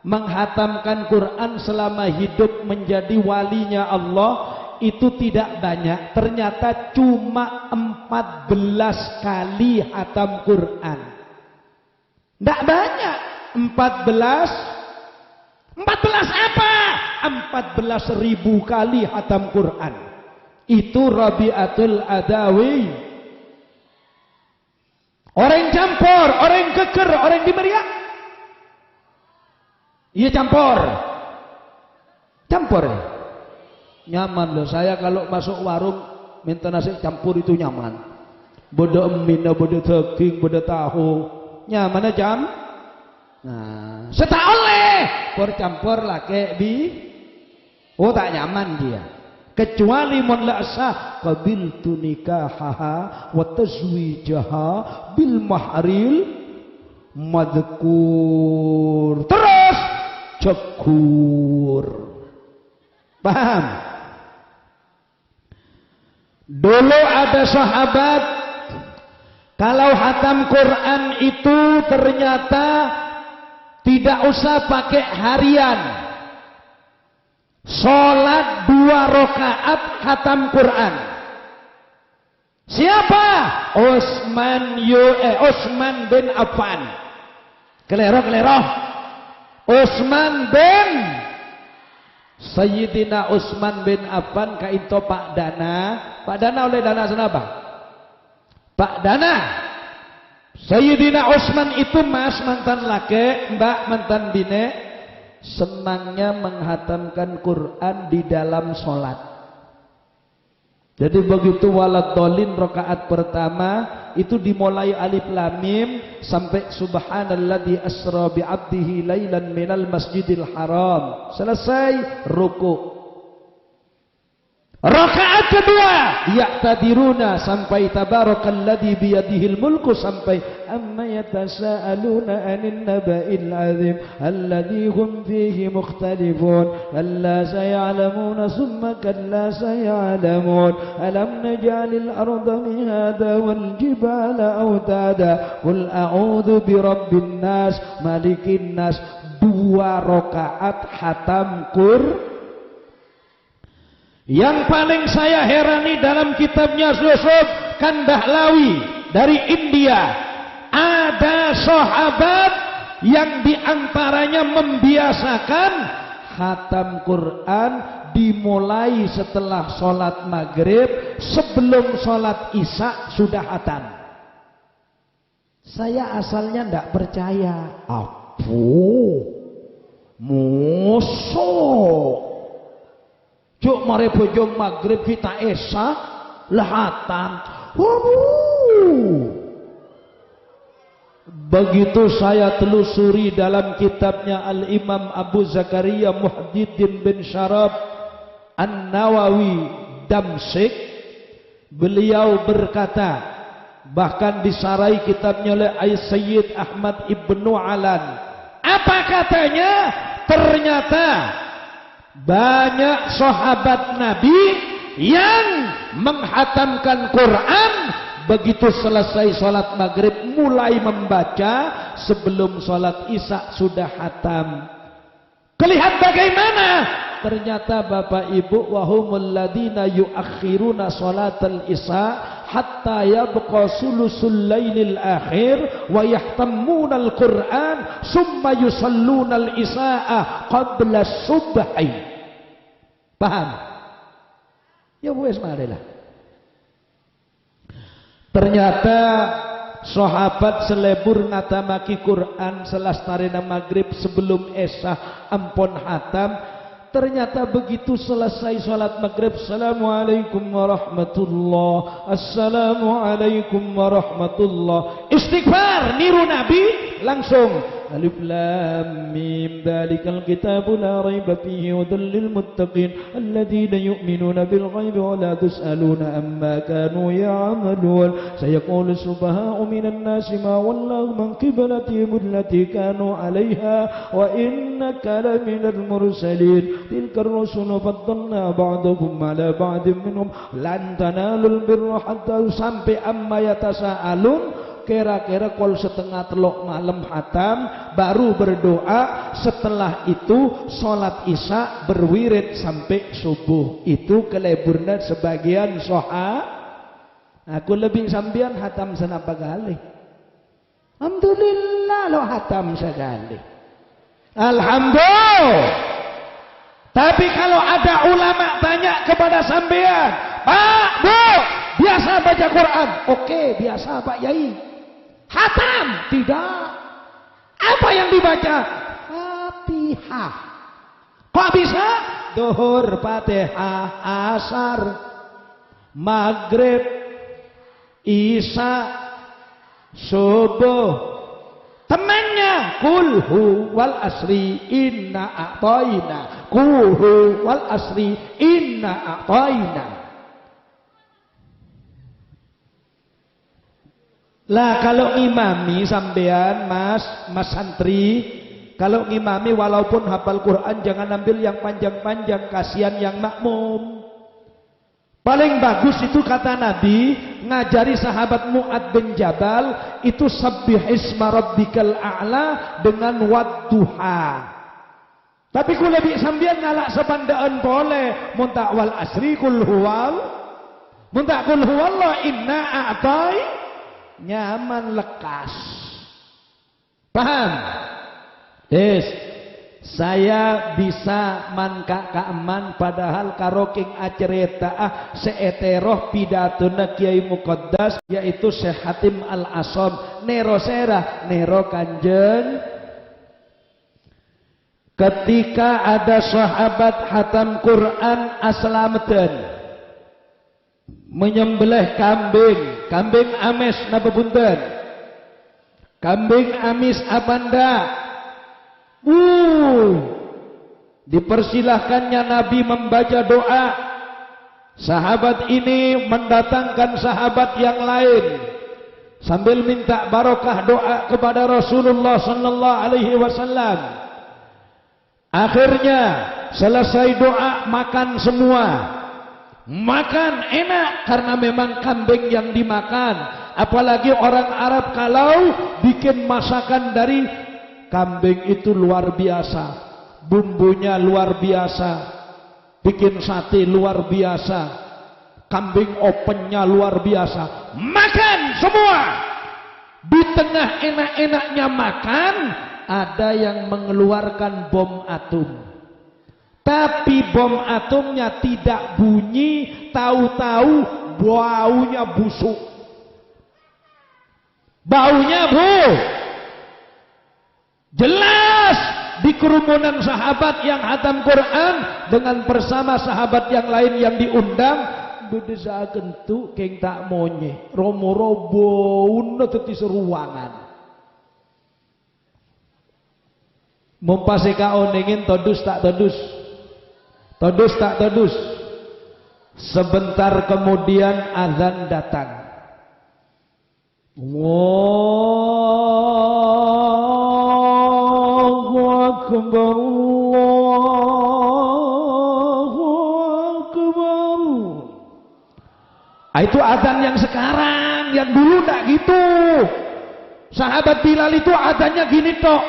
menghatamkan Quran selama hidup menjadi walinya Allah itu tidak banyak. Ternyata cuma 14 kali hatam Quran. Tidak banyak. 14 apa? 14.000 kali hatam Quran. Itu Rabi'atul Adawi. Orang campur, orang keker, orang dimeriak. Iya campur. Campur. Nyaman loh. Saya kalau masuk warung minta nasi campur itu nyaman. Bodo emina, bodo daging, bodo tahu. Nyaman jam. Nah, setak oleh campur laki bi. Oh tak nyaman dia. Kecuali mun la sah qabiltu nikahaha wa tazwijaha bil mahril madhkur. Terus cekur. Paham? Dulu ada sahabat kalau hatam Quran itu ternyata tidak usah pakai harian. Sholat 2 rakaat hatam Quran. Siapa? Utsman bin Affan. Kelero. Utsman bin Sayyidina Utsman bin Affan kaito Pak Dana. Pak Dana oleh dana senapa? Pak Dana. Sayyidina Utsman itu mas mantan laki, mbak mantan bine. Senangnya menghatamkan Quran di dalam sholat. Jadi begitu waladhdallin rakaat pertama itu dimulai alif lam mim sampai subhanalladzi asra bi 'abdihi lailan minal masjidil haram. Selesai ruku. Rakaat kedua ya'tadiruna sampai tabarakalladzi biyadihil mulku sampai amma yatasaaluna 'anil naba'il 'adzim alladzi hum fihi mukhtalifun alla sayalamuna summa kalla sayalamun alam naj'alil arda mihada wal jibala autada qul a'udzu birabbin nas malikin nas. 2 rakaat hatam Quran. Yang paling saya herani dalam kitabnya Zuhud Kandahlawi dari India, ada sahabat yang diantaranya membiasakan hatam Quran dimulai setelah sholat maghrib, sebelum sholat isya sudah hatam. Saya asalnya tidak percaya. Musuh cuk mare bojong maghrib kita esa lahatan. Begitu saya telusuri dalam kitabnya Al-Imam Abu Zakaria Muhyiddin bin Syarab An-Nawawi Damsyik, beliau berkata, bahkan disarai kitabnya oleh Sayyid Ahmad Ibnu Alan. Apa katanya? Ternyata banyak sahabat Nabi yang menghatamkan Quran begitu selesai sholat maghrib mulai membaca, sebelum sholat isya sudah hatam. Kelihat bagaimana? Ternyata Bapak Ibu wahumul ladina yuakhiruna sholatal isya hatta yabqa sulusul lailil akhir wa yahtammunal Qur'an summa yusallunal isya'a qabla subhi. Paham? Ya wes marilah. Ternyata sahabat selebur ngatamaki Quran selastarina maghrib sebelum isya ampun hatam. Ternyata begitu selesai sholat maghrib, assalamualaikum warahmatullah, assalamualaikum warahmatullah, istighfar niru Nabi, langsung alif lam mim dzalikal kitabu la raiba fihi hudal lil muttaqin alladzina yu'minuna bil ghaibi wa la tus'aluna amma kanu ya'malun sayaqulu subha'u minan nasi ma wallahu man qiblatihim allati kanu 'alaiha wa innaka laminal mursalin tilkar rusulu faddalna ba'dahum 'ala ba'din minhum lan tanalul birra hatta sampai amma yatasaalun. Kira-kira kalau setengah teluk malam hatam baru berdoa, setelah itu sholat isya berwirid sampai subuh. Itu keleburna sebagian aku lebih sambian hatam senapa kali. Alhamdulillah lo hatam sekali. Alhamdulillah. Tapi kalau ada ulama tanya kepada sambian, Pak, Bu, biasa baca Quran? Oke, biasa Pak Yai. Hatam? Tidak. Apa yang dibaca? Fatihah. Kok bisa? Duhur Fatihah, asar, maghrib, isya, subuh, Temannya, kulhu wal asri inna a'taina. Kulhu wal asri inna a'taina. Lah kalau ngimami sampean mas santri, kalau ngimami walaupun hafal Quran jangan ambil yang panjang-panjang, kasihan yang makmum. Paling bagus itu kata Nabi, ngajari sahabat Mu'ad bin Jabal itu sabbih isma rabbikal a'la dengan wadduha. Tapi kalau lebih sambian ngalak sepandaan boleh, muntak wal asri kul huwal, muntak kul huwallah inna a'tai, nyaman lekas. Paham? Yes. Saya bisa manka kaaman padahal karoking acerita seeteroh pidatuna Kiai Muqaddas yaitu Syekh Hatim Al-Asom nero serah nero kanjeng ketika ada sahabat hatam Quran aslameten menyembelih kambing amis nabepunten kambing amis abanda. Dipersilahkannya Nabi membaca doa. Sahabat ini mendatangkan sahabat yang lain sambil minta barokah doa kepada Rasulullah sallallahu alaihi wasallam. Akhirnya selesai doa makan semua. Makan enak karena memang kambing yang dimakan. Apalagi orang Arab kalau bikin masakan dari kambing itu luar biasa, bumbunya luar biasa, bikin sate luar biasa, kambing opennya luar biasa. Makan semua. Di tengah enak-enaknya makan, ada yang mengeluarkan bom atom. Tapi bom atomnya tidak bunyi, tahu-tahu baunya busuk. Baunya jelas di kerumunan sahabat yang hatam Quran dengan bersama sahabat yang lain yang diundang beda gentu keng tak monye romo-robo teti seruangan mumpase kau nengin todus tak todus sebentar kemudian azan datang. Akbar, Allahu Akbar. Itu adzan yang sekarang, yang dulu enggak gitu. Sahabat Bilal itu adzannya gini tok.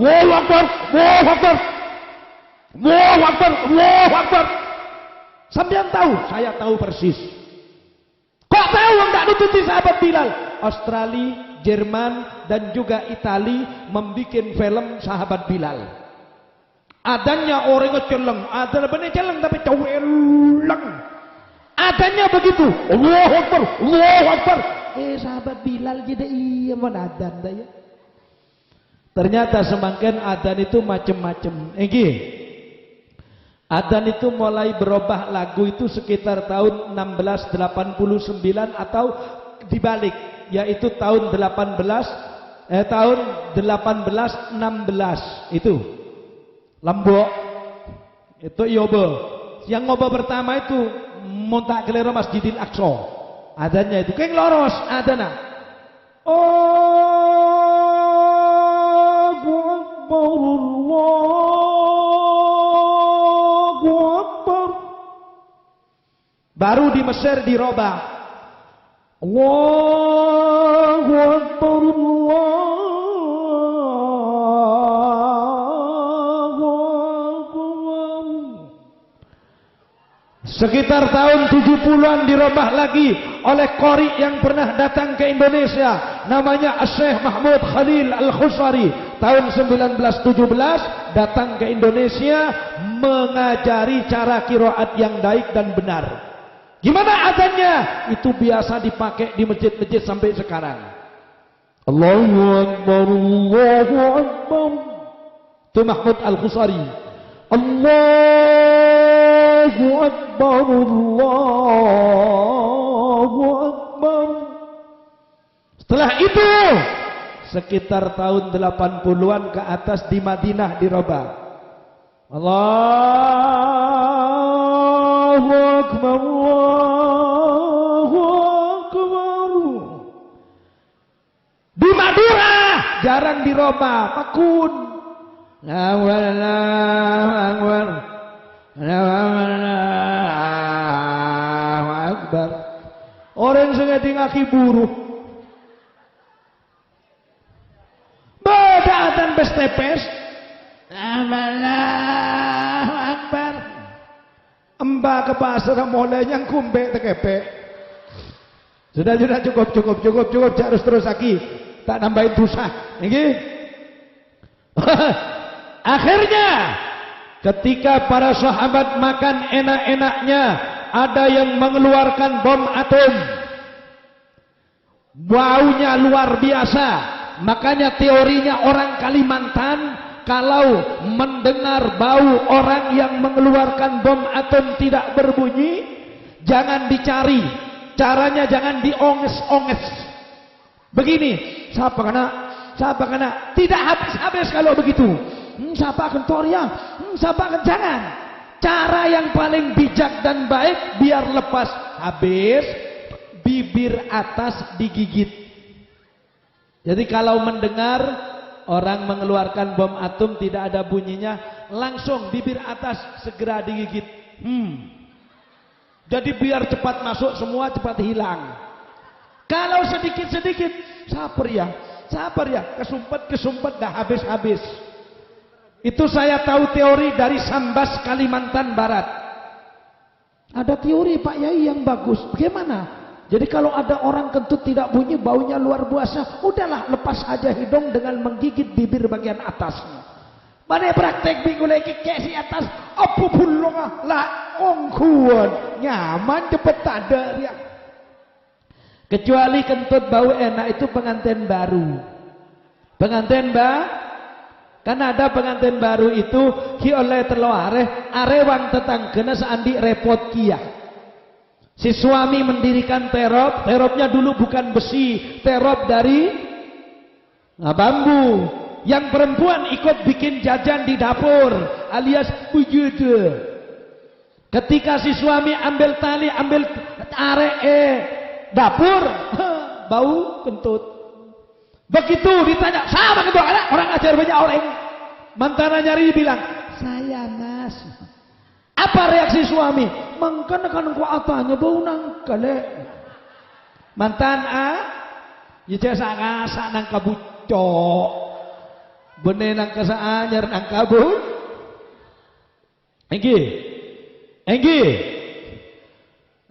Allahu Akbar, Allahu Akbar. Allahu Akbar, Allahu Akbar. Sampeyan tahu? Saya tahu persis. Kok tahu enggak nututi sahabat Bilal? Australia, Jerman dan juga Itali membuat film sahabat Bilal. Adanya orang ngeceleng, ada bener celeng tapi ceweleng. Adanya begitu. Allahu Akbar, Allahu Akbar. Sahabat Bilal jadi iya menadan dah ya. Ternyata semakin adan itu macam-macam. Adan itu mulai berubah lagu itu sekitar tahun 1689 atau dibalik, yaitu tahun 1816 itu. Lombok itu Yobe. Yang ngoba pertama itu montak kelero Masjidil Aqsa. Adanya itu keng loros adana. Allahu Akbar, Allahu Akbar. Baru di Mesir dirobah. Allahu Akbar, sekitar tahun 70-an dirubah lagi oleh qori yang pernah datang ke Indonesia, namanya Syekh Mahmud Khalil Al-Khusari. Tahun 1917 datang ke Indonesia mengajari cara qiraat yang baik dan benar. Gimana adanya? Itu biasa dipakai di masjid-masjid sampai sekarang. Allahu Akbar, Allahu Akbar. Itu Mahmud Al-Khusari. Allahu Akbar, Allahu Akbar. Setelah itu sekitar tahun 80-an ke atas di Madinah dirobah. Allahu Akbar, Allahu Akbar. Di Madura jarang dirobah, makun. Allahu Akbar, Allahu Akbar. Orang sengaja ngaki buruh. Beda dan pes-tepes. Allahu Akbar. Mbak ke pasar mulai yang kumbe tekepe. Sudah cukup. Harus terus lagi. Tak nambahin dosa. Ini. Akhirnya ketika para sahabat makan enak-enaknya, ada yang mengeluarkan bom atom. Baunya luar biasa. Makanya teorinya orang Kalimantan, kalau mendengar bau orang yang mengeluarkan bom atom tidak berbunyi, jangan dicari. Caranya jangan dionges-onges. Begini, siapa kena? Tidak habis-habis kalau begitu. Siapa akan Toria? Siapa akan jangan. Cara yang paling bijak dan baik biar lepas habis, bibir atas digigit. Jadi kalau mendengar orang mengeluarkan bom atom tidak ada bunyinya, langsung bibir atas segera digigit. Jadi biar cepat masuk semua, cepat hilang. Kalau sedikit-sedikit, sabar ya, kesumpet dah habis-habis. Itu saya tahu teori dari Sambas, Kalimantan Barat. Ada teori Pak Yai yang bagus. Bagaimana? Jadi kalau ada orang kentut tidak bunyi, baunya luar biasa, udahlah lepas aja hidung dengan menggigit bibir bagian atasnya. Mana praktek minggu lagi kesi atas, apa pulung lah ongkuan, nyaman cepet ada dia. Kecuali kentut bau enak itu pengantin baru. Kan ada pengantin baru itu ki oleh telo arewang tetanggana seandi repot kia. Si suami mendirikan teropnya dulu bukan besi, terop dari bambu. Yang perempuan ikut bikin jajan di dapur alias begitu. Ketika si suami ambil tali, ambil dapur, bau kentut. Begitu ditanya, sama kentut orang ajar banyak orang. Mantannya nyari bilang, saya mas. Apa reaksi suami? Mengkan ku apanya bau nangkale. Mantan jasa ngasa nang kabucok. Bener nang kesaanyar nang kabu. Enggi.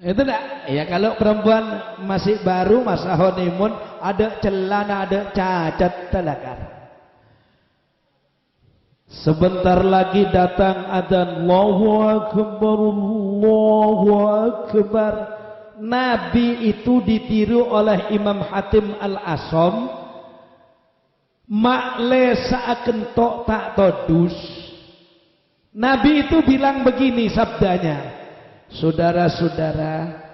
Itu enggak? Ya kalau perempuan masih baru masa honeymoon, ada celana, ada cacat telakar. Sebentar lagi datang adzan Allahu Akbar, Allahu Akbar. Nabi itu ditiru oleh Imam Hatim Al-Asom. Makle saaken tok tak todus. Nabi itu bilang begini sabdanya, saudara-saudara,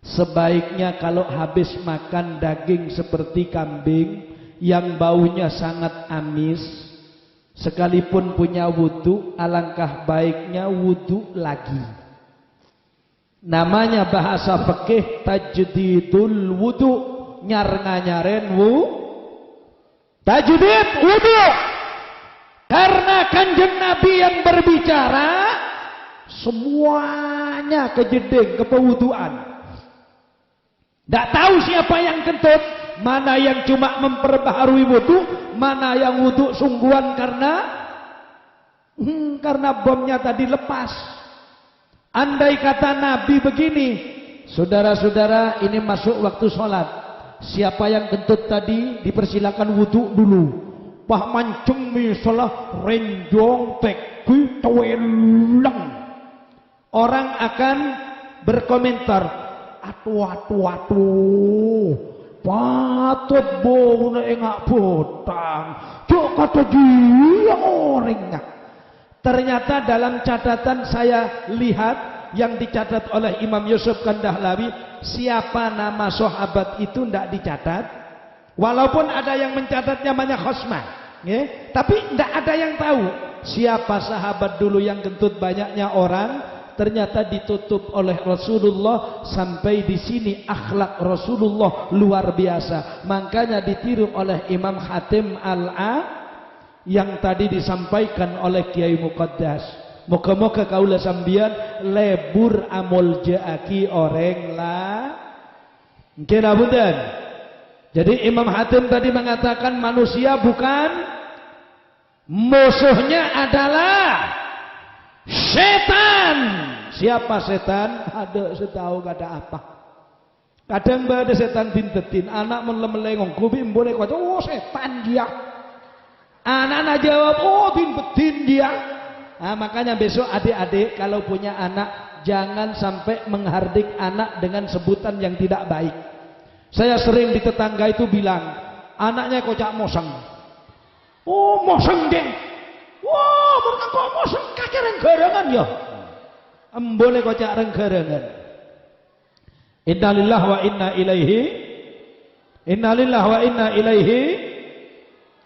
sebaiknya kalau habis makan daging seperti kambing yang baunya sangat amis, sekalipun punya wudu, alangkah baiknya wudu lagi. Namanya bahasa fikih tajdidul wudu, nyaren tajdid wudu. Karena kanjeng Nabi yang berbicara semuanya kejedeng, kepewuduan. Tidak tahu siapa yang kentut, mana yang cuma memperbaharui wudu, mana yang wudu sungguhan karena bomnya tadi lepas. Andai kata Nabi begini, saudara-saudara, ini masuk waktu sholat. Siapa yang kentut tadi dipersilakan wudu dulu. Pah mancung misalah renjong teki tewelang. Orang akan berkomentar, atu, patut bau na engak potang. Cuk kata dia orangnya. Ternyata dalam catatan saya lihat yang dicatat oleh Imam Yusuf Kandahlawi, siapa nama sahabat itu tidak dicatat. Walaupun ada yang mencatatnya banyak khosmah, ya, tapi tidak ada yang tahu siapa sahabat dulu yang kentut banyaknya orang. Ternyata ditutup oleh Rasulullah. Sampai di sini akhlak Rasulullah luar biasa. Makanya ditiru oleh Imam Hatim Al-A yang tadi disampaikan oleh Kiai Muqaddas. Moga-moga kaula sambian lebur amul jaaki oreng lah. Kira budan. Jadi Imam Hatim tadi mengatakan manusia bukan, musuhnya adalah setan. Siapa setan? Ada setahu kada apa. Kadang ada setan bintetin, anak melengong kubi boleh kata, oh setan dia. Anak jawab, oh bintetin dia. Nah, makanya besok adik-adik kalau punya anak jangan sampai menghardik anak dengan sebutan yang tidak baik. Saya sering di tetangga itu bilang, anaknya kocak moseng. Oh moseng deh. Wah, bukan kok moseng kakek renggarangan ya. Boleh kocak renggarangan. Innalillah wa inna ilaihi. Innalillah wa inna ilaihi.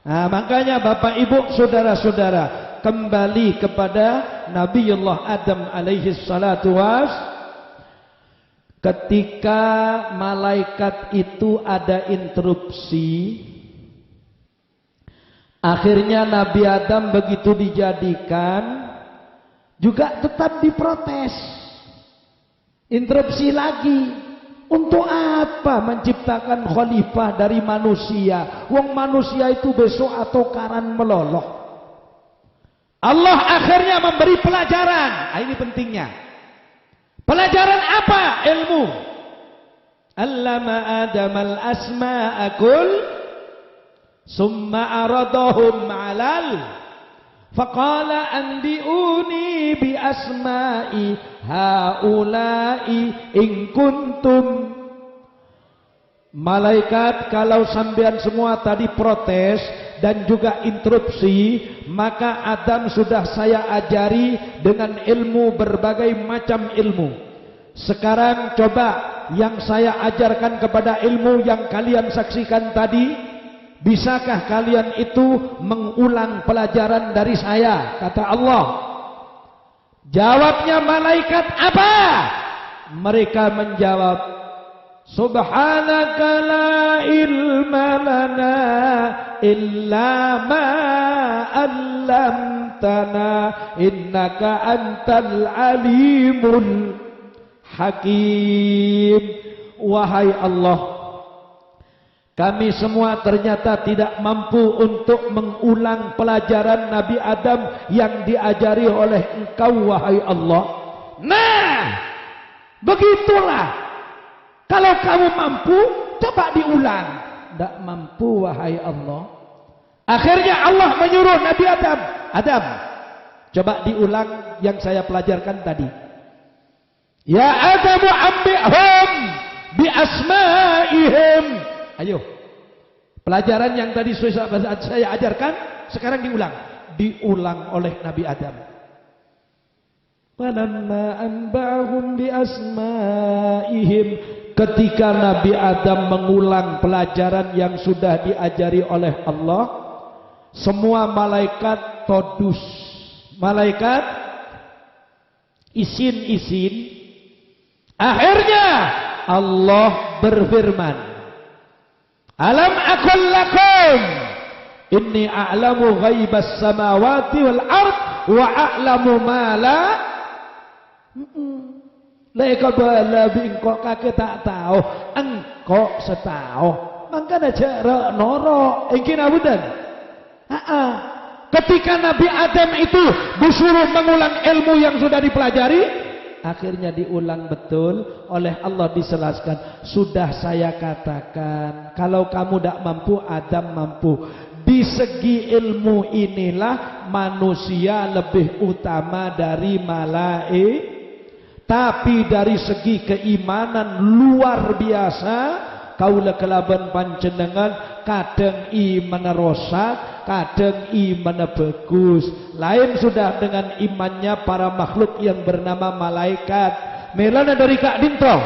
Nah, makanya Bapak Ibu, saudara-saudara, kembali kepada Nabiullah Adam alaihi salatu was. Ketika malaikat itu ada interupsi, akhirnya Nabi Adam begitu dijadikan juga tetap diprotes. Interupsi lagi. Untuk apa menciptakan khalifah dari manusia? Wong manusia itu besok atau karan meloloh. Allah akhirnya memberi pelajaran. Nah, ini pentingnya. Pelajaran apa? Ilmu. Allama Adam al-asma'a kull summa aradahum 'alal faqala anbi'uni bi asma'i haula'i in kuntum. Malaikat, kalau sampean semua tadi protes dan juga interupsi, maka Adam sudah saya ajari dengan ilmu, berbagai macam ilmu. Sekarang coba yang saya ajarkan kepada ilmu yang kalian saksikan tadi, bisakah kalian itu mengulang pelajaran dari saya? Kata Allah. Jawabnya malaikat apa? Mereka menjawab, subhanaka la ilma lana illa ma 'allamtana innaka antal alimul hakim. Wahai Allah, kami semua ternyata tidak mampu untuk mengulang pelajaran Nabi Adam yang diajari oleh Engkau, wahai Allah. Nah, begitulah. Kalau kamu mampu, coba diulang. Tidak mampu, wahai Allah. Akhirnya Allah menyuruh Nabi Adam, Adam, coba diulang yang saya pelajarkan tadi. Ya Adam, ambi'hum bi asma'ihim. Ayo, pelajaran yang tadi saya ajarkan, sekarang diulang. Diulang oleh Nabi Adam. Falamma anba'hum bi asma'ihim. Ketika Nabi Adam mengulang pelajaran yang sudah diajari oleh Allah, semua malaikat todus. Malaikat isin-isin. Akhirnya Allah berfirman, alam aqul lakum inni a'lamu ghaibas samawati wal ard wa a'lamu ma la leka bala bingko kakek tak tahu engkau setahu mangkana cara noro engkin abudan. Ketika Nabi Adam itu disuruh mengulang ilmu yang sudah dipelajari, akhirnya diulang betul oleh Allah, diselaskan. Sudah saya katakan, kalau kamu tidak mampu, Adam mampu. Di segi ilmu inilah manusia lebih utama dari malaikat. Tapi dari segi keimanan luar biasa, kaula kelaban panjenengan kadang iman rosak, kadang iman bagus. Lain sudah dengan imannya para makhluk yang bernama malaikat. Melana dari Kak Dinto,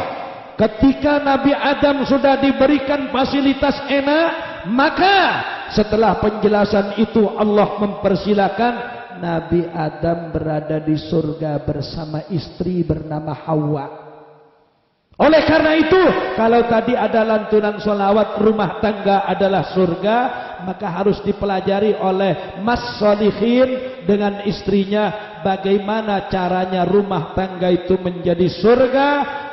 ketika Nabi Adam sudah diberikan fasilitas enak, Maka setelah penjelasan itu Allah mempersilakan Nabi Adam berada di surga bersama istri bernama Hawa. Oleh karena itu, kalau tadi ada lantunan sholawat rumah tangga adalah surga, maka harus dipelajari oleh Mas Sholihin dengan istrinya bagaimana caranya rumah tangga itu menjadi surga.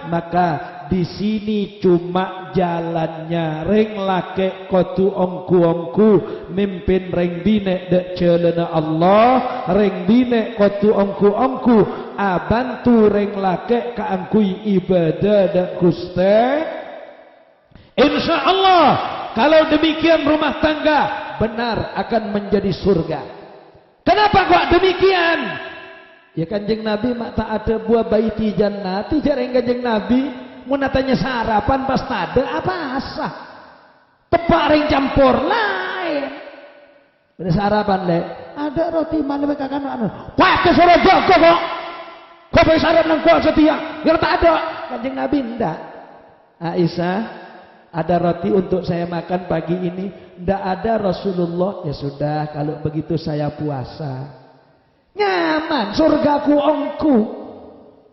Maka di sini cuma jalannya reng lake kotu ongku mimpin reng bine dek celana Allah, reng bine kotu ongku abantu reng lake kaangkui ibadah dek Guste. Insya Allah kalau demikian rumah tangga benar akan menjadi surga. Kenapa kok demikian? Ya Kanjeng Nabi mak tak ada buah baiti jannati jarang Kanjeng Nabi. Mau natanya sarapan pas tade apa asah tepak ring campur lain. Ada sarapan le ada roti mana mereka kan pakai suara jago kok pakai sarapan nang kuat setia biar tak ada. Kanjeng Nabi ndak. Aisyah ada roti untuk saya makan pagi ini? Ndak ada Rasulullah. Ya sudah kalau begitu saya puasa. Nyaman surgaku ongku.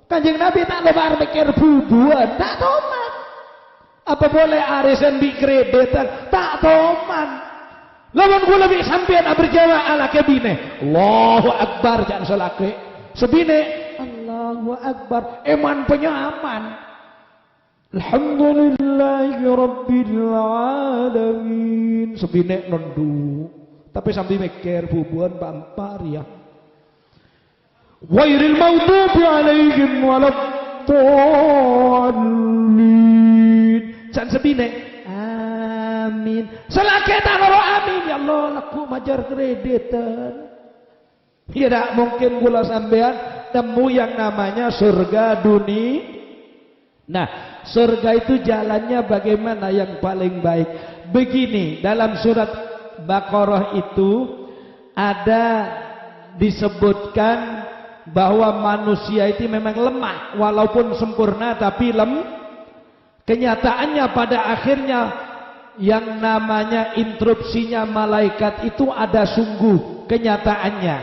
Kanjeng Nabi tak lebar mikir bubuan, tak toman. Apa boleh arisan di kreditan, tak toman. Lawan kula lebih sampean berjawa ala kebine. Allahu Akbar jangan salake. Sebine Allahu Akbar eman penyaman. Alhamdulillahi Rabbil Alamin. Sebine nondu. Tapi sambil mikir bubuan pampar ya. Wairil maghdubi alaihim waladdallin. Jan sebine amin. Selake tak loro amin ya Allah laku majar kreditan. Ya tak mungkin kula sampean temu yang namanya surga dunia. Nah, surga itu jalannya bagaimana yang paling baik? Begini, dalam surat Baqarah itu ada disebutkan bahwa manusia itu memang lemah walaupun sempurna tapi kenyataannya pada akhirnya yang namanya interupsinya malaikat itu ada sungguh kenyataannya.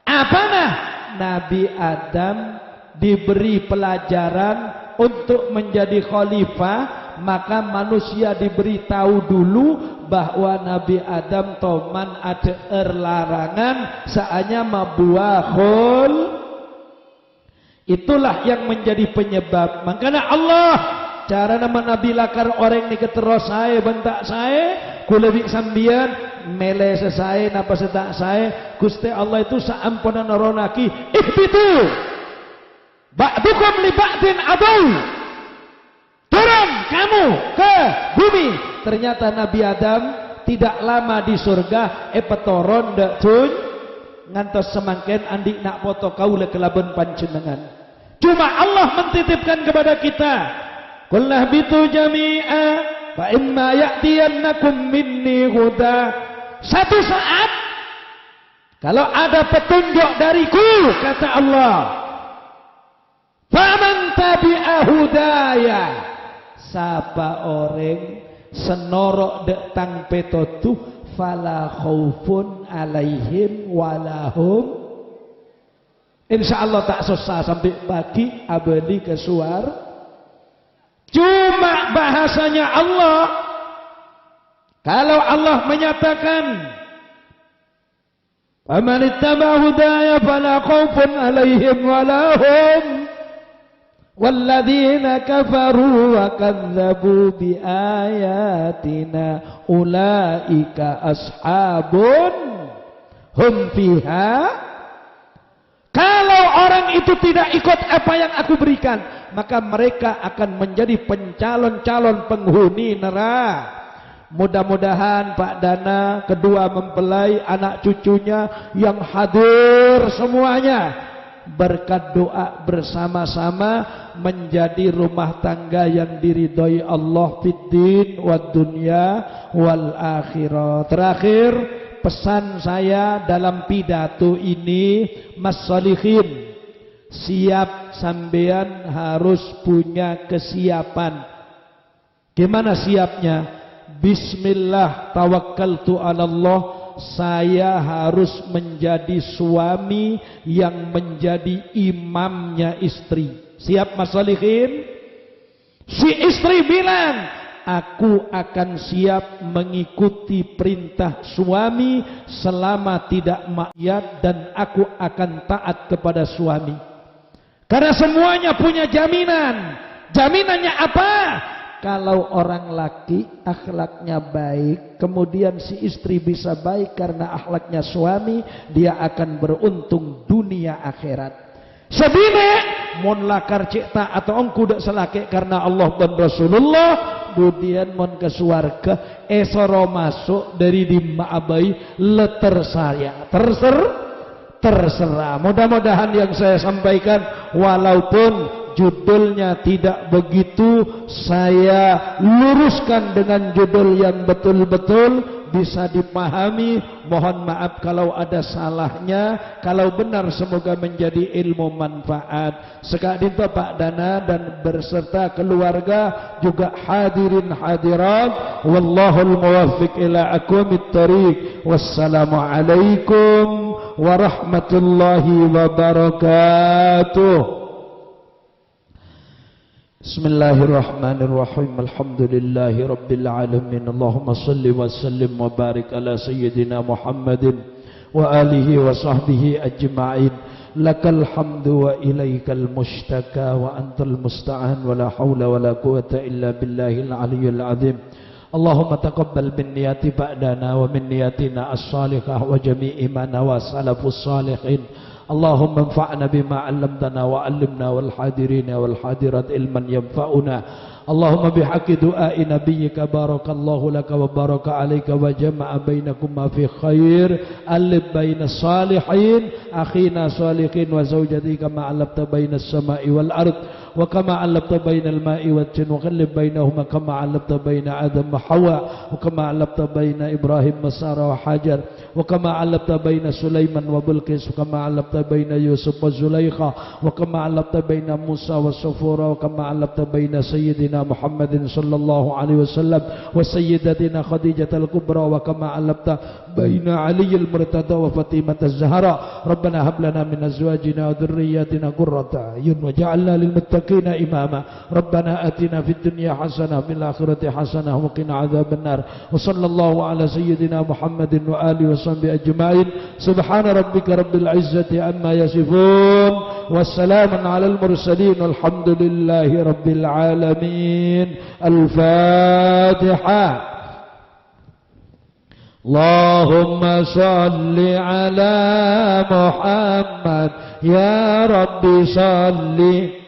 Apakah Nabi Adam diberi pelajaran untuk menjadi khalifah, maka manusia diberitahu dulu bahwa Nabi Adam toman ada larangan saanya mabuahul. Itulah yang menjadi penyebab. Makanya Allah cara nama Nabi lakar orang ni keteros saya bentak saya kulebik sambian mele sesai napa setak saya Gusti Allah itu saampuna naronaki ihbitu ba'dukum li ba'din adu. Turun kamu ke bumi. Ternyata Nabi Adam tidak lama di surga epetoron dak cun ngantos semangken andik nak foto kaula kelaban panjenengan. Cuma Allah mentitipkan kepada kita qulna bitu jami'a fa imma ya'tiyannakum minni huda. Satu saat kalau ada petunjuk dariku kata Allah faman tabi'a hudaya, sapa orang senorok dek tang petotu fala khaufun alaihim walahum. Insyaallah tak susah sampai pagi abadi ke suar. Cuma bahasanya Allah, kalau Allah menyatakan faman ittaba hudaya fala khaufun alaihim walahum walladzina kafaru wa kadzdzabu biayatina ulaika ashabun hum fiha. Kalau orang itu tidak ikut apa yang aku berikan, maka mereka akan menjadi pencalon-calon penghuni neraka. Mudah-mudahan Pak Dana kedua mempelai anak cucunya yang hadir semuanya berkat doa bersama-sama menjadi rumah tangga yang diridhoi Allah fiddin wad dunya wal akhirah. Terakhir pesan saya dalam pidato ini, Mas Sholihin, siap sampean harus punya kesiapan. Gimana siapnya? bismillah tawakkaltu 'ala Allah, saya harus menjadi suami yang menjadi imamnya istri. Siap Mas Solihin? Si istri bilang, aku akan siap mengikuti perintah suami selama tidak maksiat, dan aku akan taat kepada suami. Karena semuanya punya jaminan. Jaminannya apa? Kalau orang laki akhlaknya baik, kemudian si istri bisa baik karena akhlaknya suami, dia akan beruntung dunia akhirat. Sebine mon lakar cipta atau engku dak selake karena Allah dan Rasulullah, kemudian mon ke surga, esoro masuk dari dimma abai leter saya terserah. Mudah-mudahan yang saya sampaikan walaupun judulnya tidak begitu, saya luruskan dengan judul yang betul-betul bisa dipahami. Mohon maaf kalau ada salahnya, kalau benar semoga menjadi ilmu manfaat. Sekadin Pak Dana dan berserta keluarga juga hadirin hadirat, wallahul muwaffiq ila aqwamit thariq. Wassalamualaikum warahmatullahi wabarakatuh. Bismillahirrahmanirrahim. Alhamdulillahi rabbil alamin. Allahumma salli wa sallim wa barik ala sayyidina Muhammadin wa alihi wa sahbihi ajma'in. Lakal hamdu wa ilaikal mushtaka wa antal musta'an wa la hawla wa la quwata illa billahil aliyyil azim. Allahumma taqabbal min niyati ba'dana wa min niyatina as-salihah wa jami'i ma nawa salafus salihin. Allahumma anfa'na bima 'allamtana wa 'allimna wal hadirin wal hadirat ilman yanfa'una. Allahumma bihaqqi du'ai nabiyyika barakallahu laka wa baraka 'alaika wa jama'a bainakuma fi khair. Alif bainas salihin akhina salihin wa zawjatika ma 'alafta bainas sama'i wal ard wa kama 'alafta bainal ma'i wat tin wa khallib bainahuma kama 'alafta baina Adam wa Hawa wa kama 'alafta baina Ibrahim wa Sarah wa Hajar wa kama 'alafta baina Sulaiman wa Bilqis wa kama 'alafta baina Yusuf wa Zulaikha wa kama 'alafta baina Musa wa Safura wa kama 'alafta baina Sayyidina Muhammadin sallallahu alaihi wasallam wa Sayyidatina Khadijatul Kubra wa kama 'alafta baina Aliyil Murtada wa Fatimah Az-Zahra. Rabbana hab lana min azwajina wa dhurriyyatina qurrata a'yun waj'alna lil muttaqina imama. Rabbana atina fid dunya hasanah wa fil akhirati hasanah wa qina adzabannar. Wa sallallahu ala sayyidina Muhammadin wa alihi wa sahbihi ajma'in. Subhana rabbika rabbil izzati amma yasifun. Wassalamun alal mursalin. Alhamdulillahi rabbil alamin. Al-Fatihah. Allahumma salli ala Muhammad ya Rabbi salli